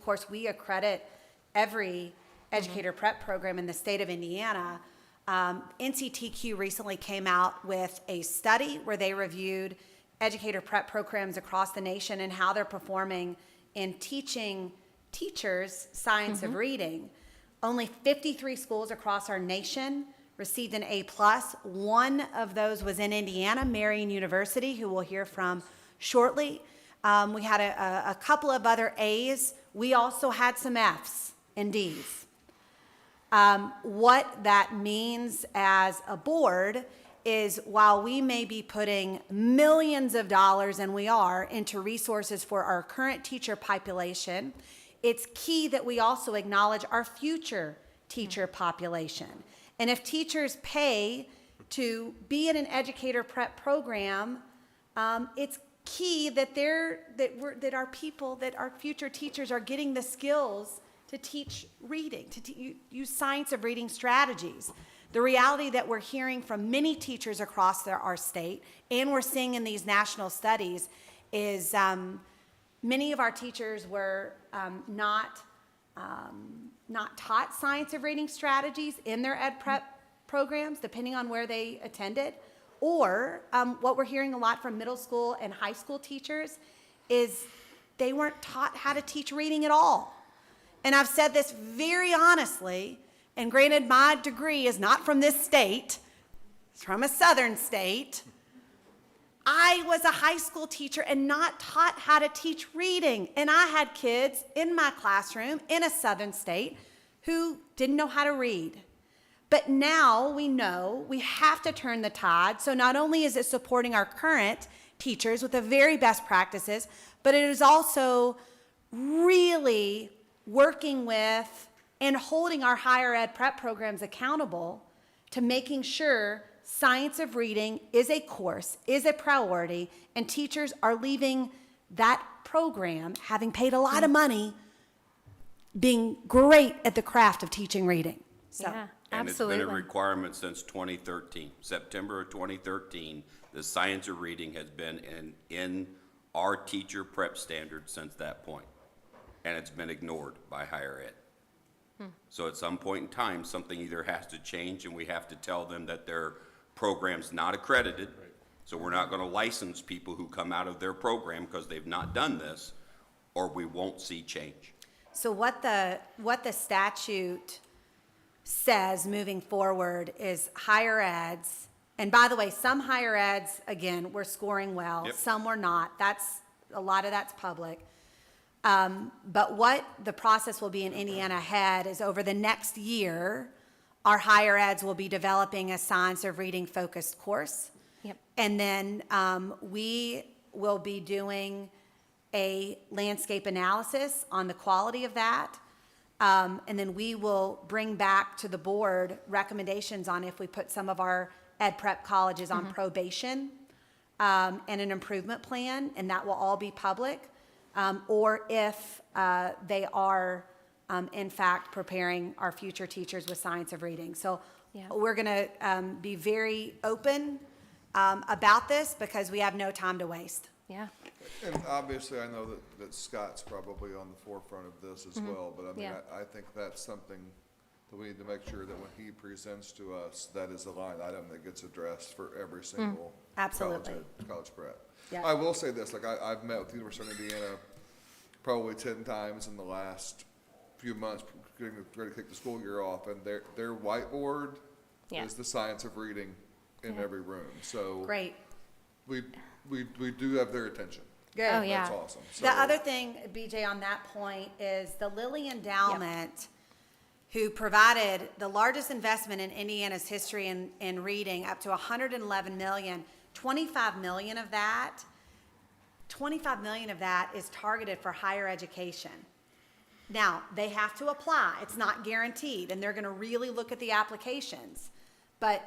course, we accredit every educator prep program in the state of Indiana. NCTQ recently came out with a study where they reviewed educator prep programs across the nation and how they're performing in teaching teachers science of reading. Only 53 schools across our nation received an A+. One of those was in Indiana, Marian University, who we'll hear from shortly. We had a couple of other A's. We also had some F's and D's. What that means as a board is, while we may be putting millions of dollars, and we are, into resources for our current teacher population, it's key that we also acknowledge our future teacher population. And if teachers pay to be in an educator prep program, it's key that our future teachers are getting the skills to teach reading, to use Science of Reading strategies. The reality that we're hearing from many teachers across our state, and we're seeing in these national studies, is many of our teachers were not taught Science of Reading strategies in their ed prep programs, depending on where they attended. Or what we're hearing a lot from middle school and high school teachers is they weren't taught how to teach reading at all. And I've said this very honestly, and granted, my degree is not from this state, it's from a southern state. I was a high school teacher and not taught how to teach reading. And I had kids in my classroom in a southern state who didn't know how to read. But now we know we have to turn the tide. So not only is it supporting our current teachers with the very best practices, but it is also really working with and holding our higher ed prep programs accountable to making sure Science of Reading is a course, is a priority, and teachers are leaving that program, having paid a lot of money, being great at the craft of teaching reading. So. Yeah, And absolutely. it's been a requirement since 2013. September of 2013, the Science of Reading has been in our teacher prep standards since that point. And it's been ignored by higher ed. So at some point in time, something either has to change, and we have to tell them that their program's not accredited. So we're not going to license people who come out of their program because they've not done this, or we won't see change. So what the statute says moving forward is higher eds And by the way, some higher eds, again, were scoring well, Yep. some were not. A lot of that's public. But what the process will be in Indiana ahead is over the next year, our higher eds will be developing a science of reading focused course. Yep. And then we will be doing a landscape analysis on the quality of that. And then we will bring back to the board recommendations on if we put some of our ed prep colleges on probation and an improvement plan, and that will all be public. Or if they are, in fact, preparing our future teachers with science of reading. So Yeah. we're going to be very open about this because we have no time to waste. Yeah. And obviously, I know that Scott's probably on the forefront of this as well, but I mean, Yeah. I think that's something that we need to make sure that when he presents to us, that is a line item that gets addressed for every single Absolutely. college prep. Yeah. I will say this, like, I've met with the University of Indiana probably 10 times in the last few months, getting ready to kick the school year off, and their whiteboard Yeah. is the science of reading in every room. So Great. we do have their attention. Good. Oh, yeah. That's awesome. The other thing, BJ, on that point is the Lilly Endowment, who provided the largest investment in Indiana's history in reading, up to $111 million. 25 million of that is targeted for higher education. Now, they have to apply. It's not guaranteed, and they're going to really look at the applications. But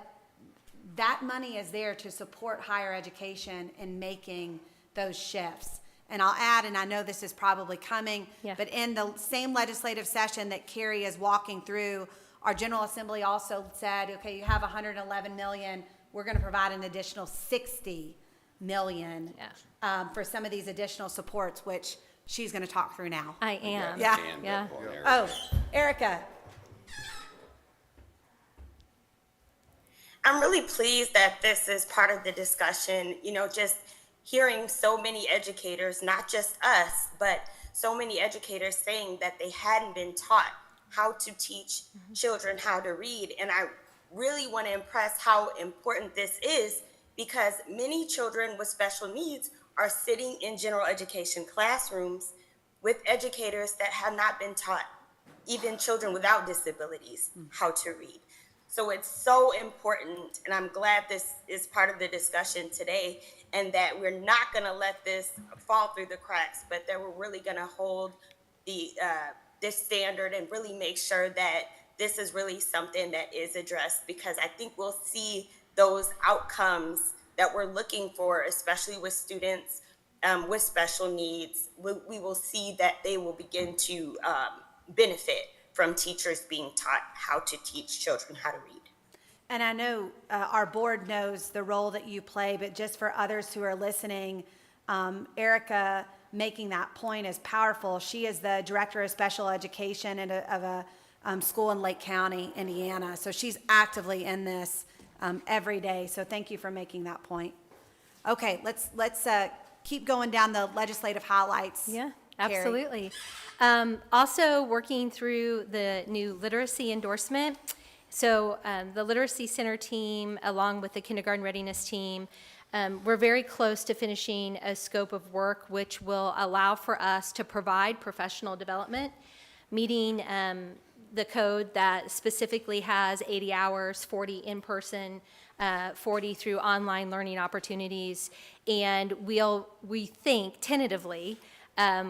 that money is there to support higher education in making those shifts. And I'll add, and I know this is probably coming, Yeah. but in the same legislative session that Carrie is walking through, our General Assembly also said, okay, you have 111 million, we're going to provide an additional 60 million for some of these additional supports, which she's going to talk through now. I am. Yeah. Hand Yeah. up on there. Oh, Erica. I'm really pleased that this is part of the discussion, just hearing so many educators, not just us, but so many educators saying that they hadn't been taught how to teach children how to read. And I really want to impress how important this is, because many children with special needs are sitting in general education classrooms with educators that have not been taught, even children without disabilities, how to read. So it's so important, and I'm glad this is part of the discussion today, and that we're not going to let this fall through the cracks, but that we're really going to hold this standard and really make sure that this is really something that is addressed, because I think we'll see those outcomes that we're looking for, especially with students with special needs. We will see that they will begin to benefit from teachers being taught how to teach children how to read. And I know our board knows the role that you play, but just for others who are listening, Erica making that point is powerful. She is the director of special education of a school in Lake County, Indiana. So she's actively in this every day. So thank you for making that point. Okay, let's keep going down the legislative highlights. Yeah, Carrie. absolutely. Also working through the new literacy endorsement. So the Literacy Center team, along with the kindergarten readiness team, we're very close to finishing a scope of work which will allow for us to provide professional development, meeting the code that specifically has 80 hours, 40 in-person, 40 through online learning opportunities. And we think tentatively,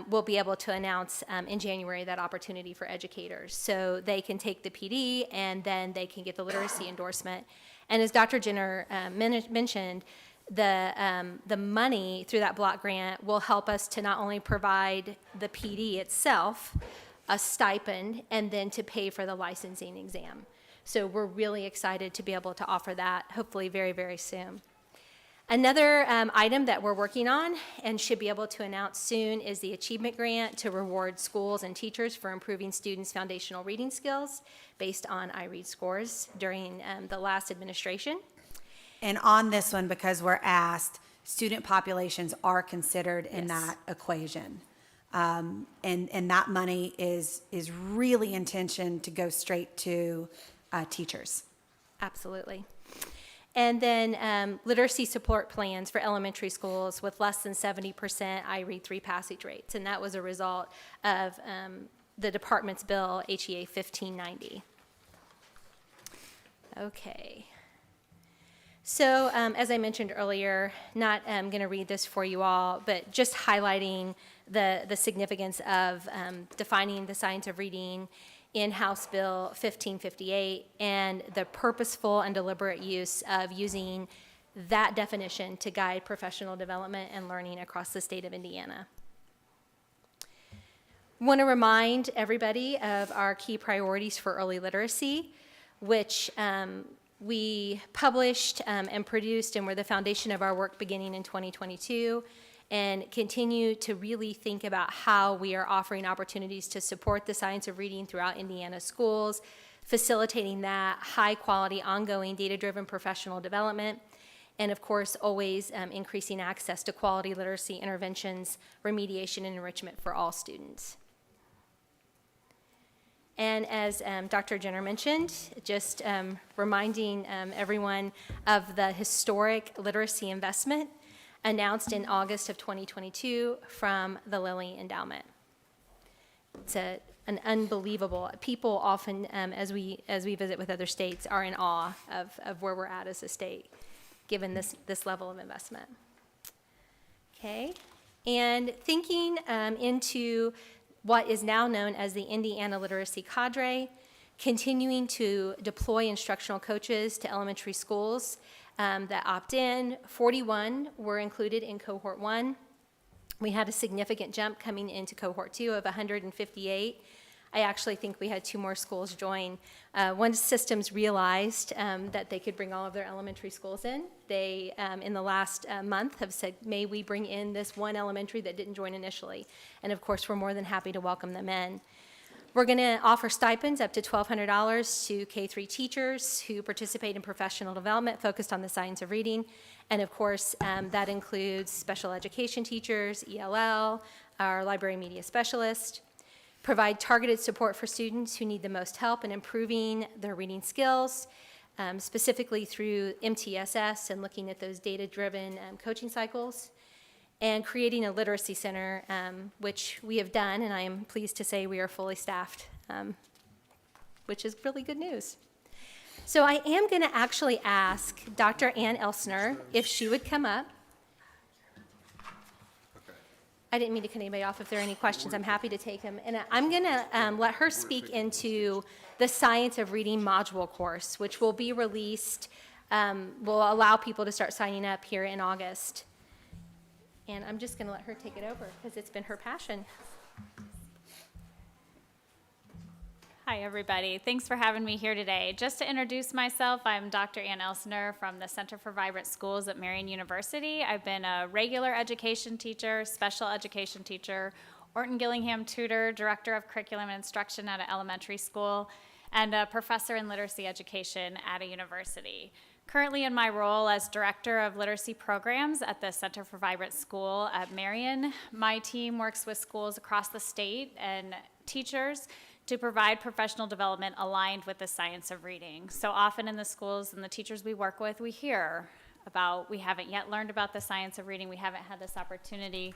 we'll be able to announce in January that opportunity for educators. So they can take the PD and then they can get the literacy endorsement. And as Dr. Jenner mentioned, the money through that block grant will help us to not only provide the PD itself, a stipend, and then to pay for the licensing exam. So we're really excited to be able to offer that, hopefully very, very soon. Another item that we're working on and should be able to announce soon is the achievement grant to reward schools and teachers for improving students' foundational reading skills based on iRead scores during the last administration. And on this one, because we're asked, student populations are considered in that equation. And that money is really intentioned to go straight to teachers. Absolutely. And then literacy support plans for elementary schools with less than 70% iRead3 passage rates. And that was a result of the department's bill, HEA 1590. Okay. So as I mentioned earlier, not going to read this for you all, but just highlighting the significance of defining the science of reading in House Bill 1558 and the purposeful and deliberate use of using that definition to guide professional development and learning across the state of Indiana. Want to remind everybody of our key priorities for early literacy, which we published and produced and were the foundation of our work beginning in 2022, and continue to really think about how we are offering opportunities to support the science of reading throughout Indiana schools, facilitating that high-quality, ongoing, data-driven professional development, and of course, always increasing access to quality literacy interventions, remediation, and enrichment for all students. And as Dr. Jenner mentioned, just reminding everyone of the historic literacy investment announced in August of 2022 from the Lilly Endowment. It's an unbelievable, people often, as we visit with other states, are in awe of where we're at as a state, given this level of investment. Okay, and thinking into what is now known as the Indiana Literacy Cadre, continuing to deploy instructional coaches to elementary schools that opt in. 41 were included in cohort 1. We had a significant jump coming into cohort 2 of 158. I actually think we had 2 more schools join. Once systems realized that they could bring all of their elementary schools in, they, in the last month, have said, may we bring in this one elementary that didn't join initially? And of course, we're more than happy to welcome them in. We're going to offer stipends up to $1,200 to K-3 teachers who participate in professional development focused on the science of reading. And of course, that includes special education teachers, ELL, our library media specialist. Provide targeted support for students who need the most help in improving their reading skills, specifically through MTSS and looking at those data-driven coaching cycles, and creating a literacy center, which we have done, and I am pleased to say we are fully staffed, which is really good news. So I am going to actually ask Dr. Ann Elsner if she would come up. I didn't mean to cut anybody off. If there are any questions, I'm happy to take them. And I'm going to let her speak into the Science of Reading module course, which will be released, will allow people to start signing up here in August. And I'm just going to let her take it over because it's been her passion. Hi, everybody. Thanks for having me here today. Just to introduce myself, I'm Dr. Ann Elsner from the Center for Vibrant Schools at Marian University. I've been a regular education teacher, special education teacher, Orton Gillingham tutor, director of curriculum and instruction at an elementary school, and a professor in literacy education at a university. Currently in my role as Director of Literacy Programs at the Center for Vibrant School at Marian, my team works with schools across the state and teachers to provide professional development aligned with the science of reading. So often in the schools and the teachers we work with, we hear about, we haven't yet learned about the science of reading, we haven't had this opportunity,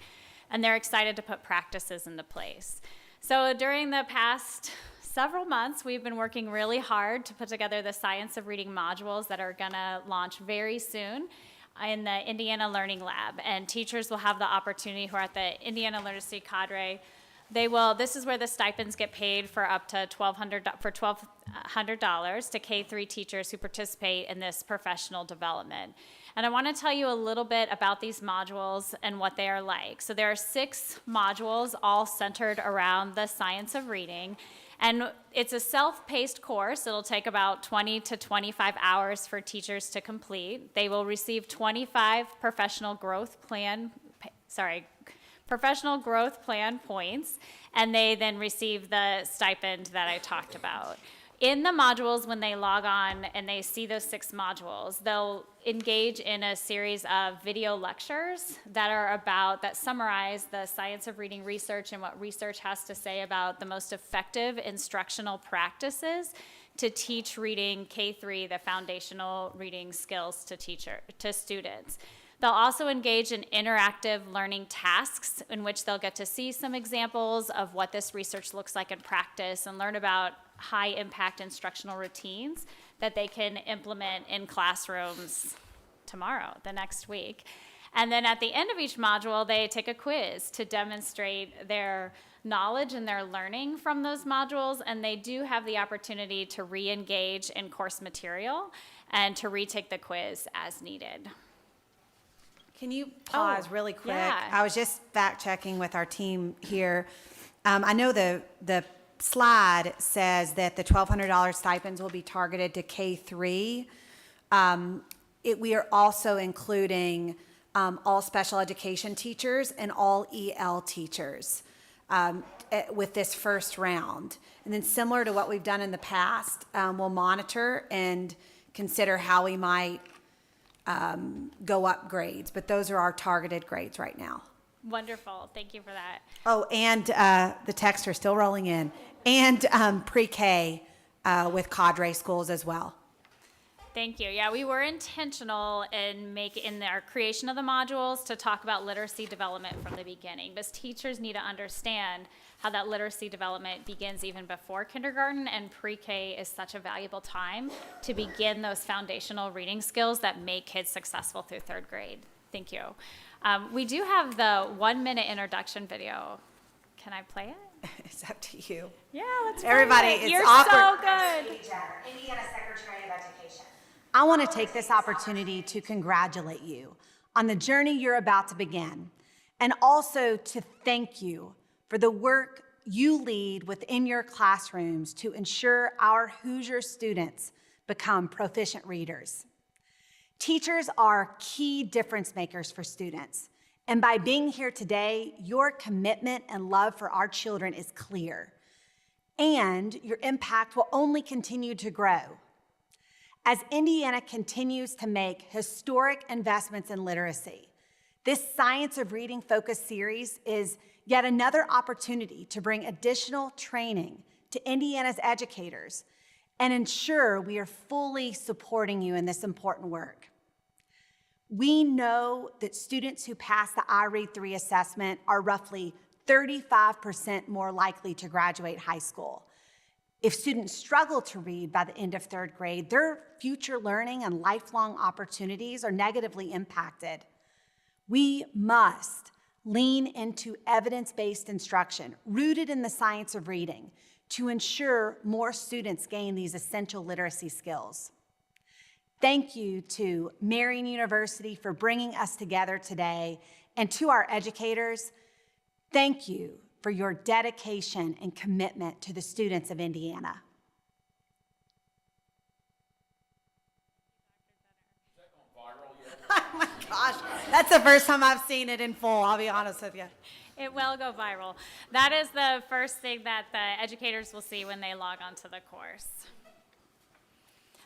and they're excited to put practices into place. So during the past several months, we've been working really hard to put together the science of reading modules that are gonna launch very soon in the Indiana Learning Lab. And teachers will have the opportunity who are at the Indiana Literacy Cadre. This is where the stipends get paid for up to $1,200 to K-3 teachers who participate in this professional development. And I want to tell you a little bit about these modules and what they are like. So there are 6 modules all centered around the science of reading. And it's a self-paced course. It'll take about 20 to 25 hours for teachers to complete. They will receive 25 professional growth plan points, and they then receive the stipend that I talked about. In the modules, when they log on and they see those 6 modules, they'll engage in a series of video lectures that summarize the science of reading research and what research has to say about the most effective instructional practices to teach reading K-3, the foundational reading skills to students. They'll also engage in interactive learning tasks in which they'll get to see some examples of what this research looks like in practice and learn about high-impact instructional routines that they can implement in classrooms tomorrow, the next week. And then at the end of each module, they take a quiz to demonstrate their knowledge and their learning from those modules, and they do have the opportunity to re-engage in course material and to retake the quiz as needed. Can you pause really quick? yeah. I was just fact checking with our team here. I know the slide says that the $1,200 stipends will be targeted to K-3. We are also including all special education teachers and all EL teachers with this first round. And then similar to what we've done in the past, we'll monitor and consider how we might go up grades, but those are our targeted grades right now. Wonderful, thank you for that. Oh, and the texts are still rolling in, and pre-K with cadre schools as well. Thank you. Yeah, we were intentional in our creation of the modules to talk about literacy development from the beginning, because teachers need to understand how that literacy development begins even before kindergarten, and pre-K is such a valuable time to begin those foundational reading skills that make kids successful through 3rd grade. Thank you. We do have the 1-minute introduction video. Can I play it? It's up to you. Yeah, let's play Everybody, it. it's You're awkward. so good. Indiana Secretary of Education. I want to take this opportunity to congratulate you on the journey you're about to begin, and also to thank you for the work you lead within your classrooms to ensure our Hoosier students become proficient readers. Teachers are key difference makers for students, and by being here today, your commitment and love for our children is clear, and your impact will only continue to grow. As Indiana continues to make historic investments in literacy, this Science of Reading Focus series is yet another opportunity to bring additional training to Indiana's educators and ensure we are fully supporting you in this important work. We know that students who pass the iRead 3 assessment are roughly 35% more likely to graduate high school. If students struggle to read by the end of 3rd grade, their future learning and lifelong opportunities are negatively impacted. We must lean into evidence-based instruction rooted in the science of reading to ensure more students gain these essential literacy skills. Thank you to Marian University for bringing us together today, and to our educators, thank you for your dedication and commitment to the students of Indiana. Oh my gosh, that's the first time I've seen it in full, I'll be honest with you. It will go viral. That is the first thing that the educators will see when they log on to the course.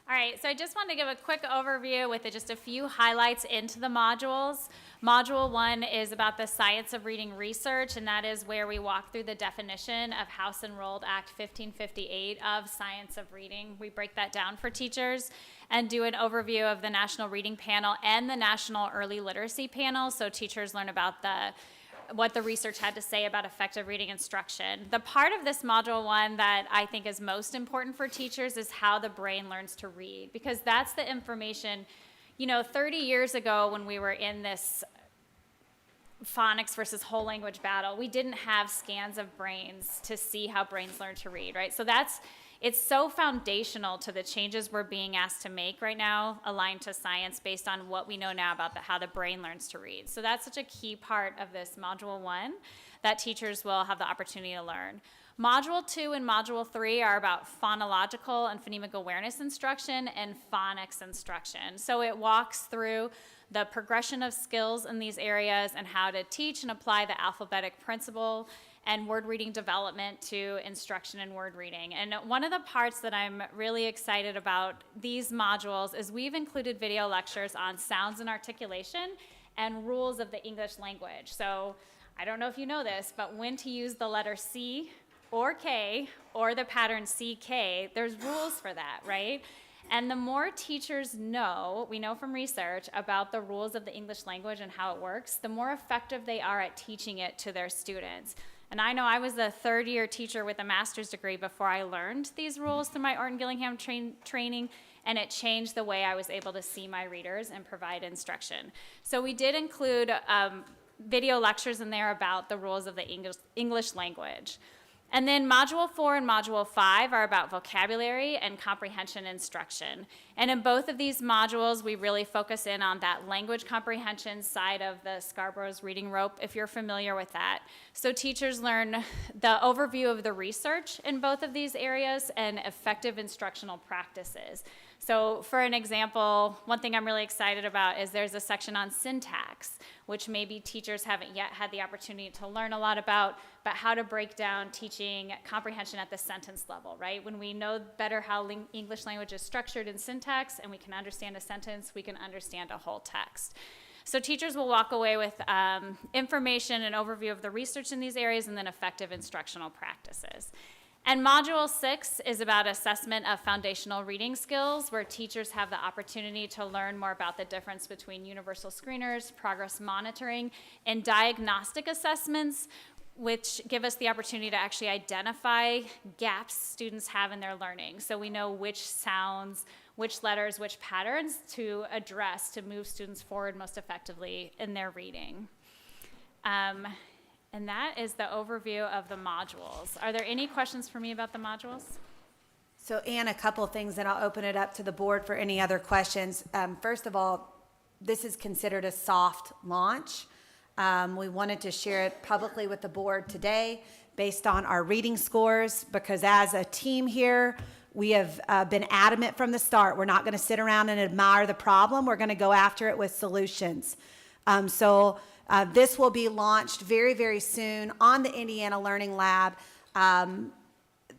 All right, so I just wanted to give a quick overview with just a few highlights into the modules. Module 1 is about the science of reading research, and that is where we walk through the definition of House Enrolled Act 1558 of science of reading. We break that down for teachers and do an overview of the National Reading Panel and the National Early Literacy Panel, so teachers learn about what the research had to say about effective reading instruction. The part of this Module 1 that I think is most important for teachers is how the brain learns to read, because that's the information, 30 years ago when we were in this phonics versus whole language battle, we didn't have scans of brains to see how brains learn to read, right? So it's so foundational to the changes we're being asked to make right now, aligned to science based on what we know now about how the brain learns to read. So that's such a key part of this Module 1 that teachers will have the opportunity to learn. Module 2 and Module 3 are about phonological and phonemic awareness instruction and phonics instruction. So it walks through the progression of skills in these areas and how to teach and apply the alphabetic principle and word reading development to instruction in word reading. And one of the parts that I'm really excited about these modules is we've included video lectures on sounds and articulation and rules of the English language. So I don't know if you know this, but when to use the letter C or K or the pattern CK, there's rules for that, right? And the more teachers know, we know from research about the rules of the English language and how it works, the more effective they are at teaching it to their students. And I know I was a third-year teacher with a master's degree before I learned these rules through my Art and Gillingham training, and it changed the way I was able to see my readers and provide instruction. So we did include video lectures in there about the rules of the English language. And then Module 4 and Module 5 are about vocabulary and comprehension instruction. And in both of these modules, we really focus in on that language comprehension side of the Scarborough's reading rope, if you're familiar with that. So teachers learn the overview of the research in both of these areas and effective instructional practices. So for an example, one thing I'm really excited about is there's a section on syntax, which maybe teachers haven't yet had the opportunity to learn a lot about, but how to break down teaching comprehension at the sentence level, right? When we know better how English language is structured in syntax and we can understand a sentence, we can understand a whole text. So teachers will walk away with information and overview of the research in these areas and then effective instructional practices. And Module 6 is about assessment of foundational reading skills, where teachers have the opportunity to learn more about the difference between universal screeners, progress monitoring, and diagnostic assessments, which give us the opportunity to actually identify gaps students have in their learning. So we know which sounds, which letters, which patterns to address to move students forward most effectively in their reading. And that is the overview of the modules. Are there any questions for me about the modules? So Ann, a couple of things, and I'll open it up to the board for any other questions. First of all, this is considered a soft launch. We wanted to share it publicly with the board today based on our reading scores, because as a team here, we have been adamant from the start. We're not going to sit around and admire the problem. We're going to go after it with solutions. This will be launched very, very soon on the Indiana Learning Lab.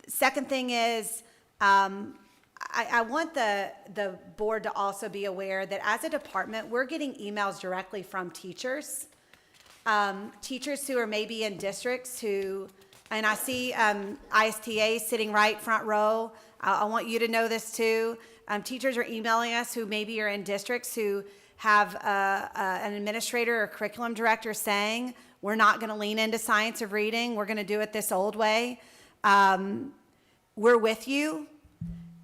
Second thing is, I want the board to also be aware that as a department, we're getting emails directly from teachers. Teachers who are maybe in districts who, and I see ISTA sitting right front row. I want you to know this too. Teachers are emailing us who maybe are in districts who have an administrator or curriculum director saying, we're not going to lean into science of reading. We're going to do it this old way. We're with you.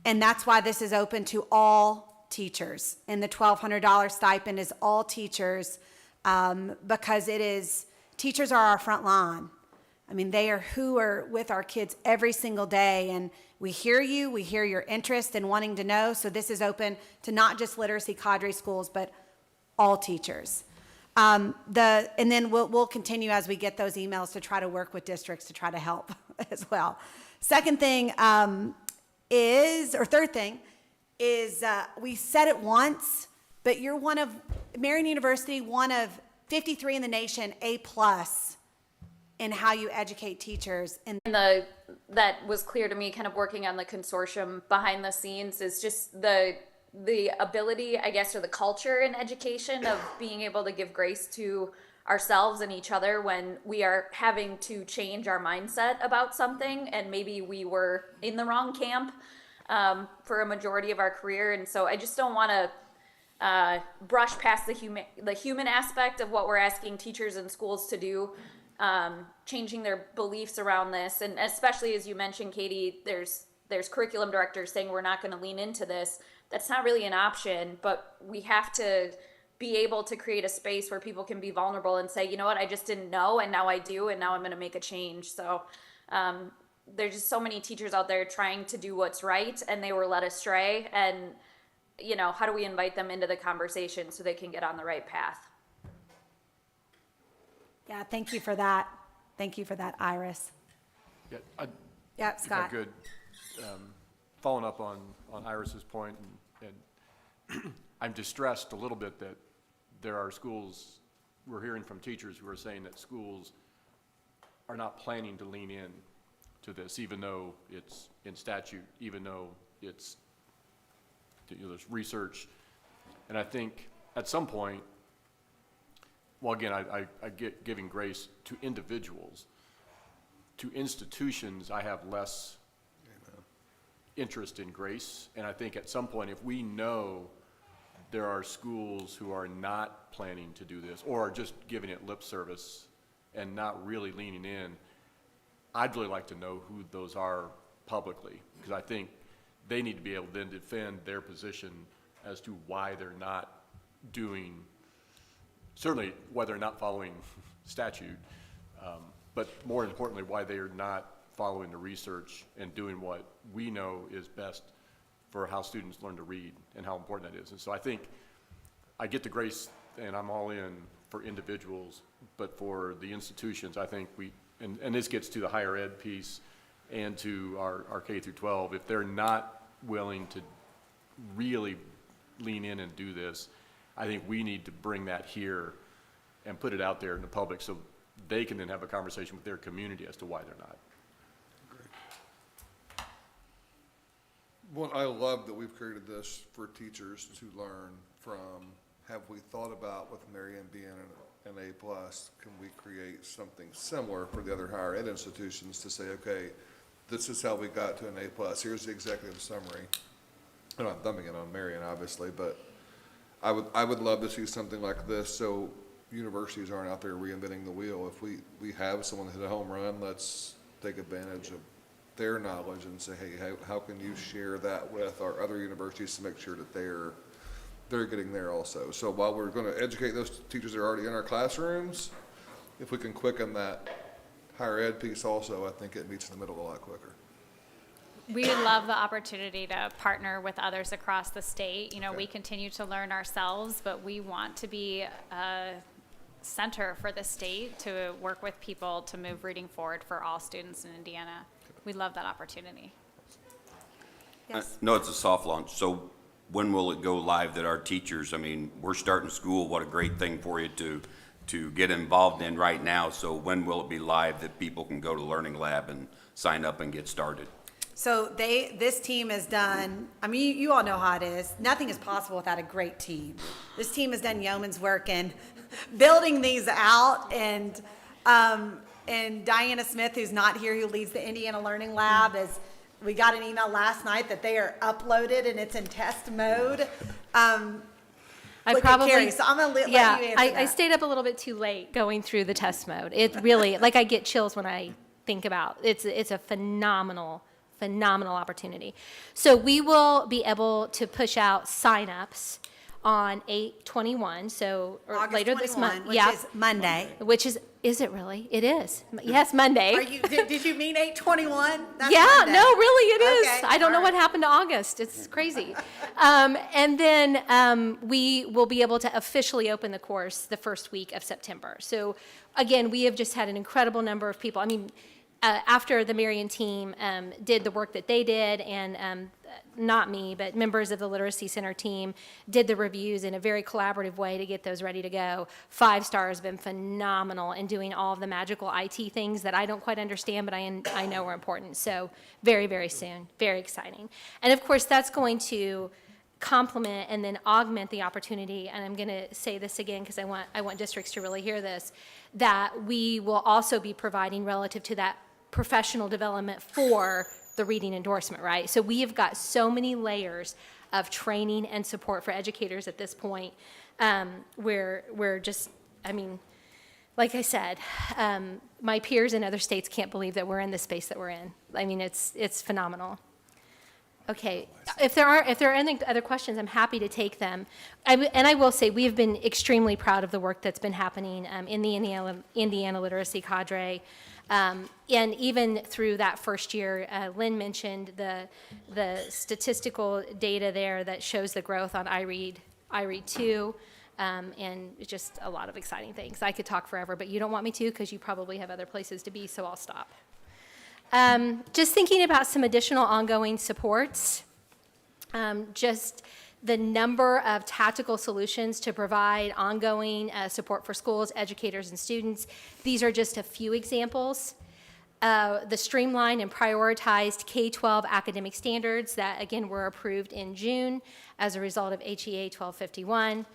And that's why this is open to all teachers. And the $1,200 stipend is all teachers, because teachers are our front line. I mean, they are who are with our kids every single day. And we hear you, we hear your interest in wanting to know. So this is open to not just literacy cadre schools, but all teachers. And then we'll continue as we get those emails to try to work with districts to try to help as well. Third thing is, we said it once, but you're Marian University, one of 53 in the nation, A+ in how you educate teachers. And that was clear to me kind of working on the consortium behind the scenes is just the ability, I guess, or the culture in education of being able to give grace to ourselves and each other when we are having to change our mindset about something and maybe we were in the wrong camp for a majority of our career. And so I just don't want to brush past the human aspect of what we're asking teachers and schools to do, changing their beliefs around this. And especially as you mentioned, Katie, there's curriculum directors saying we're not going to lean into this. That's not really an option, but we have to be able to create a space where people can be vulnerable and say, you know what, I just didn't know, and now I do, and now I'm going to make a change. So there's just so many teachers out there trying to do what's right, and they were led astray. And, you know, how do we invite them into the conversation so they can get on the right path? yeah, thank you for that. Thank you for that, Iris. Yeah, Scott. If I could, following up on Iris's point, and I'm distressed a little bit that there are schools, we're hearing from teachers who are saying that schools are not planning to lean in to this, even though it's in statute, even though it's, there's research. And I think at some point, well, again, I get giving grace to individuals. To institutions, I have less interest in grace. And I think at some point, if we know there are schools who are not planning to do this or are just giving it lip service and not really leaning in, I'd really like to know who those are publicly, because I think they need to be able to then defend their position as to why they're not doing, certainly why they're not following statute, but more importantly, why they are not following the research and doing what we know is best for how students learn to read and how important that is. And so I think I get the grace, and I'm all in for individuals, but for the institutions, I think and this gets to the higher ed piece and to our K through 12, if they're not willing to really lean in and do this, I think we need to bring that here and put it out there in the public so they can then have a conversation with their community as to why they're not. Well, I love that we've created this for teachers to learn from. Have we thought about with Marion being an A+, can we create something similar for the other higher ed institutions to say, okay, this is how we got to an A+. Here's the executive summary. I'm not thumbing it on Marion, obviously, but I would love to see something like this so universities aren't out there reinventing the wheel. If we have someone hit a home run, let's take advantage of their knowledge and say, hey, how can you share that with our other universities to make sure that they're getting there also. So while we're going to educate those teachers that are already in our classrooms, if we can quicken that higher ed piece also, I think it meets in the middle a lot quicker. We would love the opportunity to partner with others across the state. You know, Okay. we continue to learn ourselves, but we want to be a center for the state to work with people to move reading forward for all students in Indiana. We love that opportunity. Yes. No, it's a soft launch. So when will it go live that our teachers, I mean, we're starting school, what a great thing for you to get involved in right now. So when will it be live that people can go to Learning Lab and sign up and get started? So this team has done, I mean, you all know how it is. Nothing is possible without a great team. This team has done yeoman's work in building these out, and Diana Smith, who's not here, who leads the Indiana Learning Lab, we got an email last night that they are uploaded and it's in test mode. I Look probably, at Carrie, so I'm gonna let you yeah, answer I that. stayed up a little bit too late going through the test mode. It really, like, I get chills when I think about it's a phenomenal opportunity. So we will be able to push out signups on 8/21, so or August later this 21, month. which Yeah, is Monday. which is it really? It is. Yes, Monday. Did you mean 8/21? Yeah, no, really, it is. Okay, I don't know all what right. happened to August. It's crazy. And then we will be able to officially open the course the first week of September. So again, we have just had an incredible number of people. I mean, after the Marion team did the work that they did, and not me, but members of the Literacy Center team did the reviews in a very collaborative way to get those ready to go. 5 Star has been phenomenal in doing all of the magical IT things that I don't quite understand, but I know are important. So very, very soon, very exciting. And of course, that's going to complement and then augment the opportunity, and I'm going to say this again because I want districts to really hear this, that we will also be providing relative to that professional development for the reading endorsement, right? So we have got so many layers of training and support for educators at this point, where we're just, I mean, like I said, my peers in other states can't believe that we're in the space that we're in. I mean, it's phenomenal. Okay, if there are any other questions, I'm happy to take them. And I will say, we have been extremely proud of the work that's been happening in the Indiana literacy cadre. And even through that first year, Lynn mentioned the statistical data there that shows the growth on iRead 2, and just a lot of exciting things. I could talk forever, but you don't want me to because you probably have other places to be, so I'll stop. Just thinking about some additional ongoing supports, just the number of tactical solutions to provide ongoing support for schools, educators, and students. These are just a few examples. The streamlined and prioritized K-12 academic standards that, again, were approved in June as a result of HEA 1251.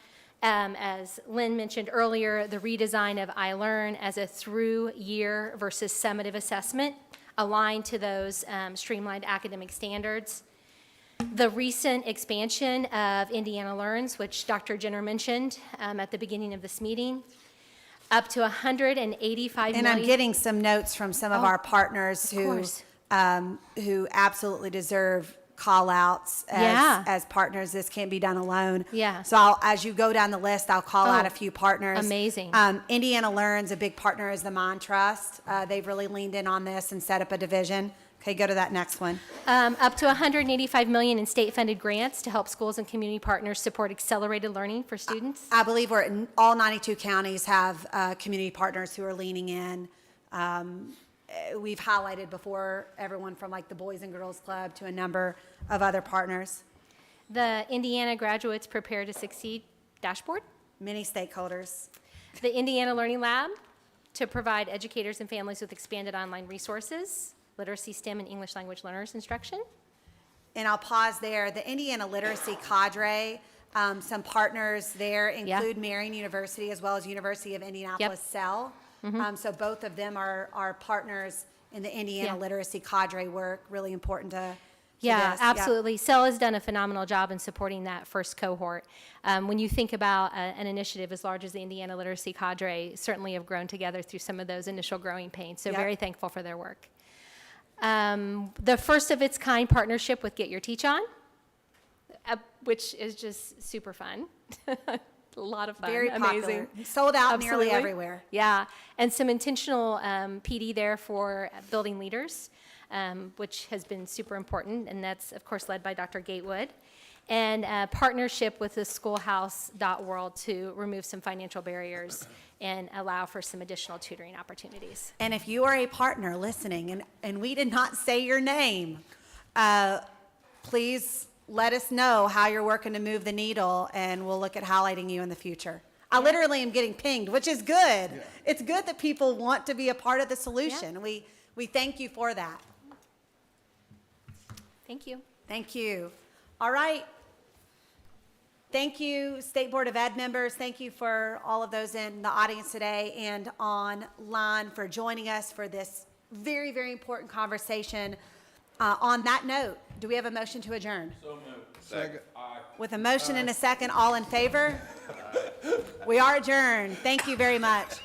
As Lynn mentioned earlier, the redesign of iLearn as a through-year versus summative assessment aligned to those streamlined academic standards. The recent expansion of Indiana Learns, which Dr. Jenner mentioned at the beginning of this meeting, up to 185 And million. I'm getting some notes from some of Oh, our partners course. who absolutely deserve call-outs Yeah. as partners. This can't be done alone. Yeah. So as you go down the list, I'll call out Oh, a few partners. amazing. Indiana Learns, a big partner is the Mind Trust. They've really leaned in on this and set up a division. Okay, go to that next one. Up to 185 million in state-funded grants to help schools and community partners support accelerated learning for students. I believe we're in all 92 counties have community partners who are leaning in. We've highlighted before everyone from like the Boys and Girls Club to a number of other partners, The Indiana Graduates Prepare to Succeed dashboard. many stakeholders. The Indiana Learning Lab to provide educators and families with expanded online resources, literacy, STEM, and English language learners instruction. And I'll pause there. The Indiana Literacy Cadre, some partners there Yeah. include Marian University as well as University of Indianapolis Cell. So both of them are partners in the Indiana Yeah. Literacy Cadre work, really important to Yeah, this. absolutely. SEL has done a phenomenal job in supporting that first cohort. When you think about an initiative as large as the Indiana Literacy Cadre, certainly have grown together through some of those initial growing pains. So Yep. very thankful for their work. The first of its kind partnership with Get Your Teach On, which is just super fun. A lot of fun. Very Amazing. popular. Sold out nearly Absolutely. everywhere. Yeah, and some intentional PD there for building leaders, which has been super important, and that's, of course, led by Dr. Gatewood. And a partnership with the schoolhouse.world to remove some financial barriers and allow for some additional tutoring opportunities. And if you are a partner listening and we did not say your name, please let us know how you're working to move the needle, and we'll look at highlighting you in the future. I literally am getting pinged, which is good. Yeah. It's good that people want to be a part of the solution. We thank you for that. Thank you. Thank you. All right. Thank you, State Board of Ed members. Thank you for all of those in the audience today and online for joining us for this very, very important conversation. On that note, do we have a motion to adjourn? So moved. Second. With a motion and a second, all in favor? We are adjourned. Thank you very much.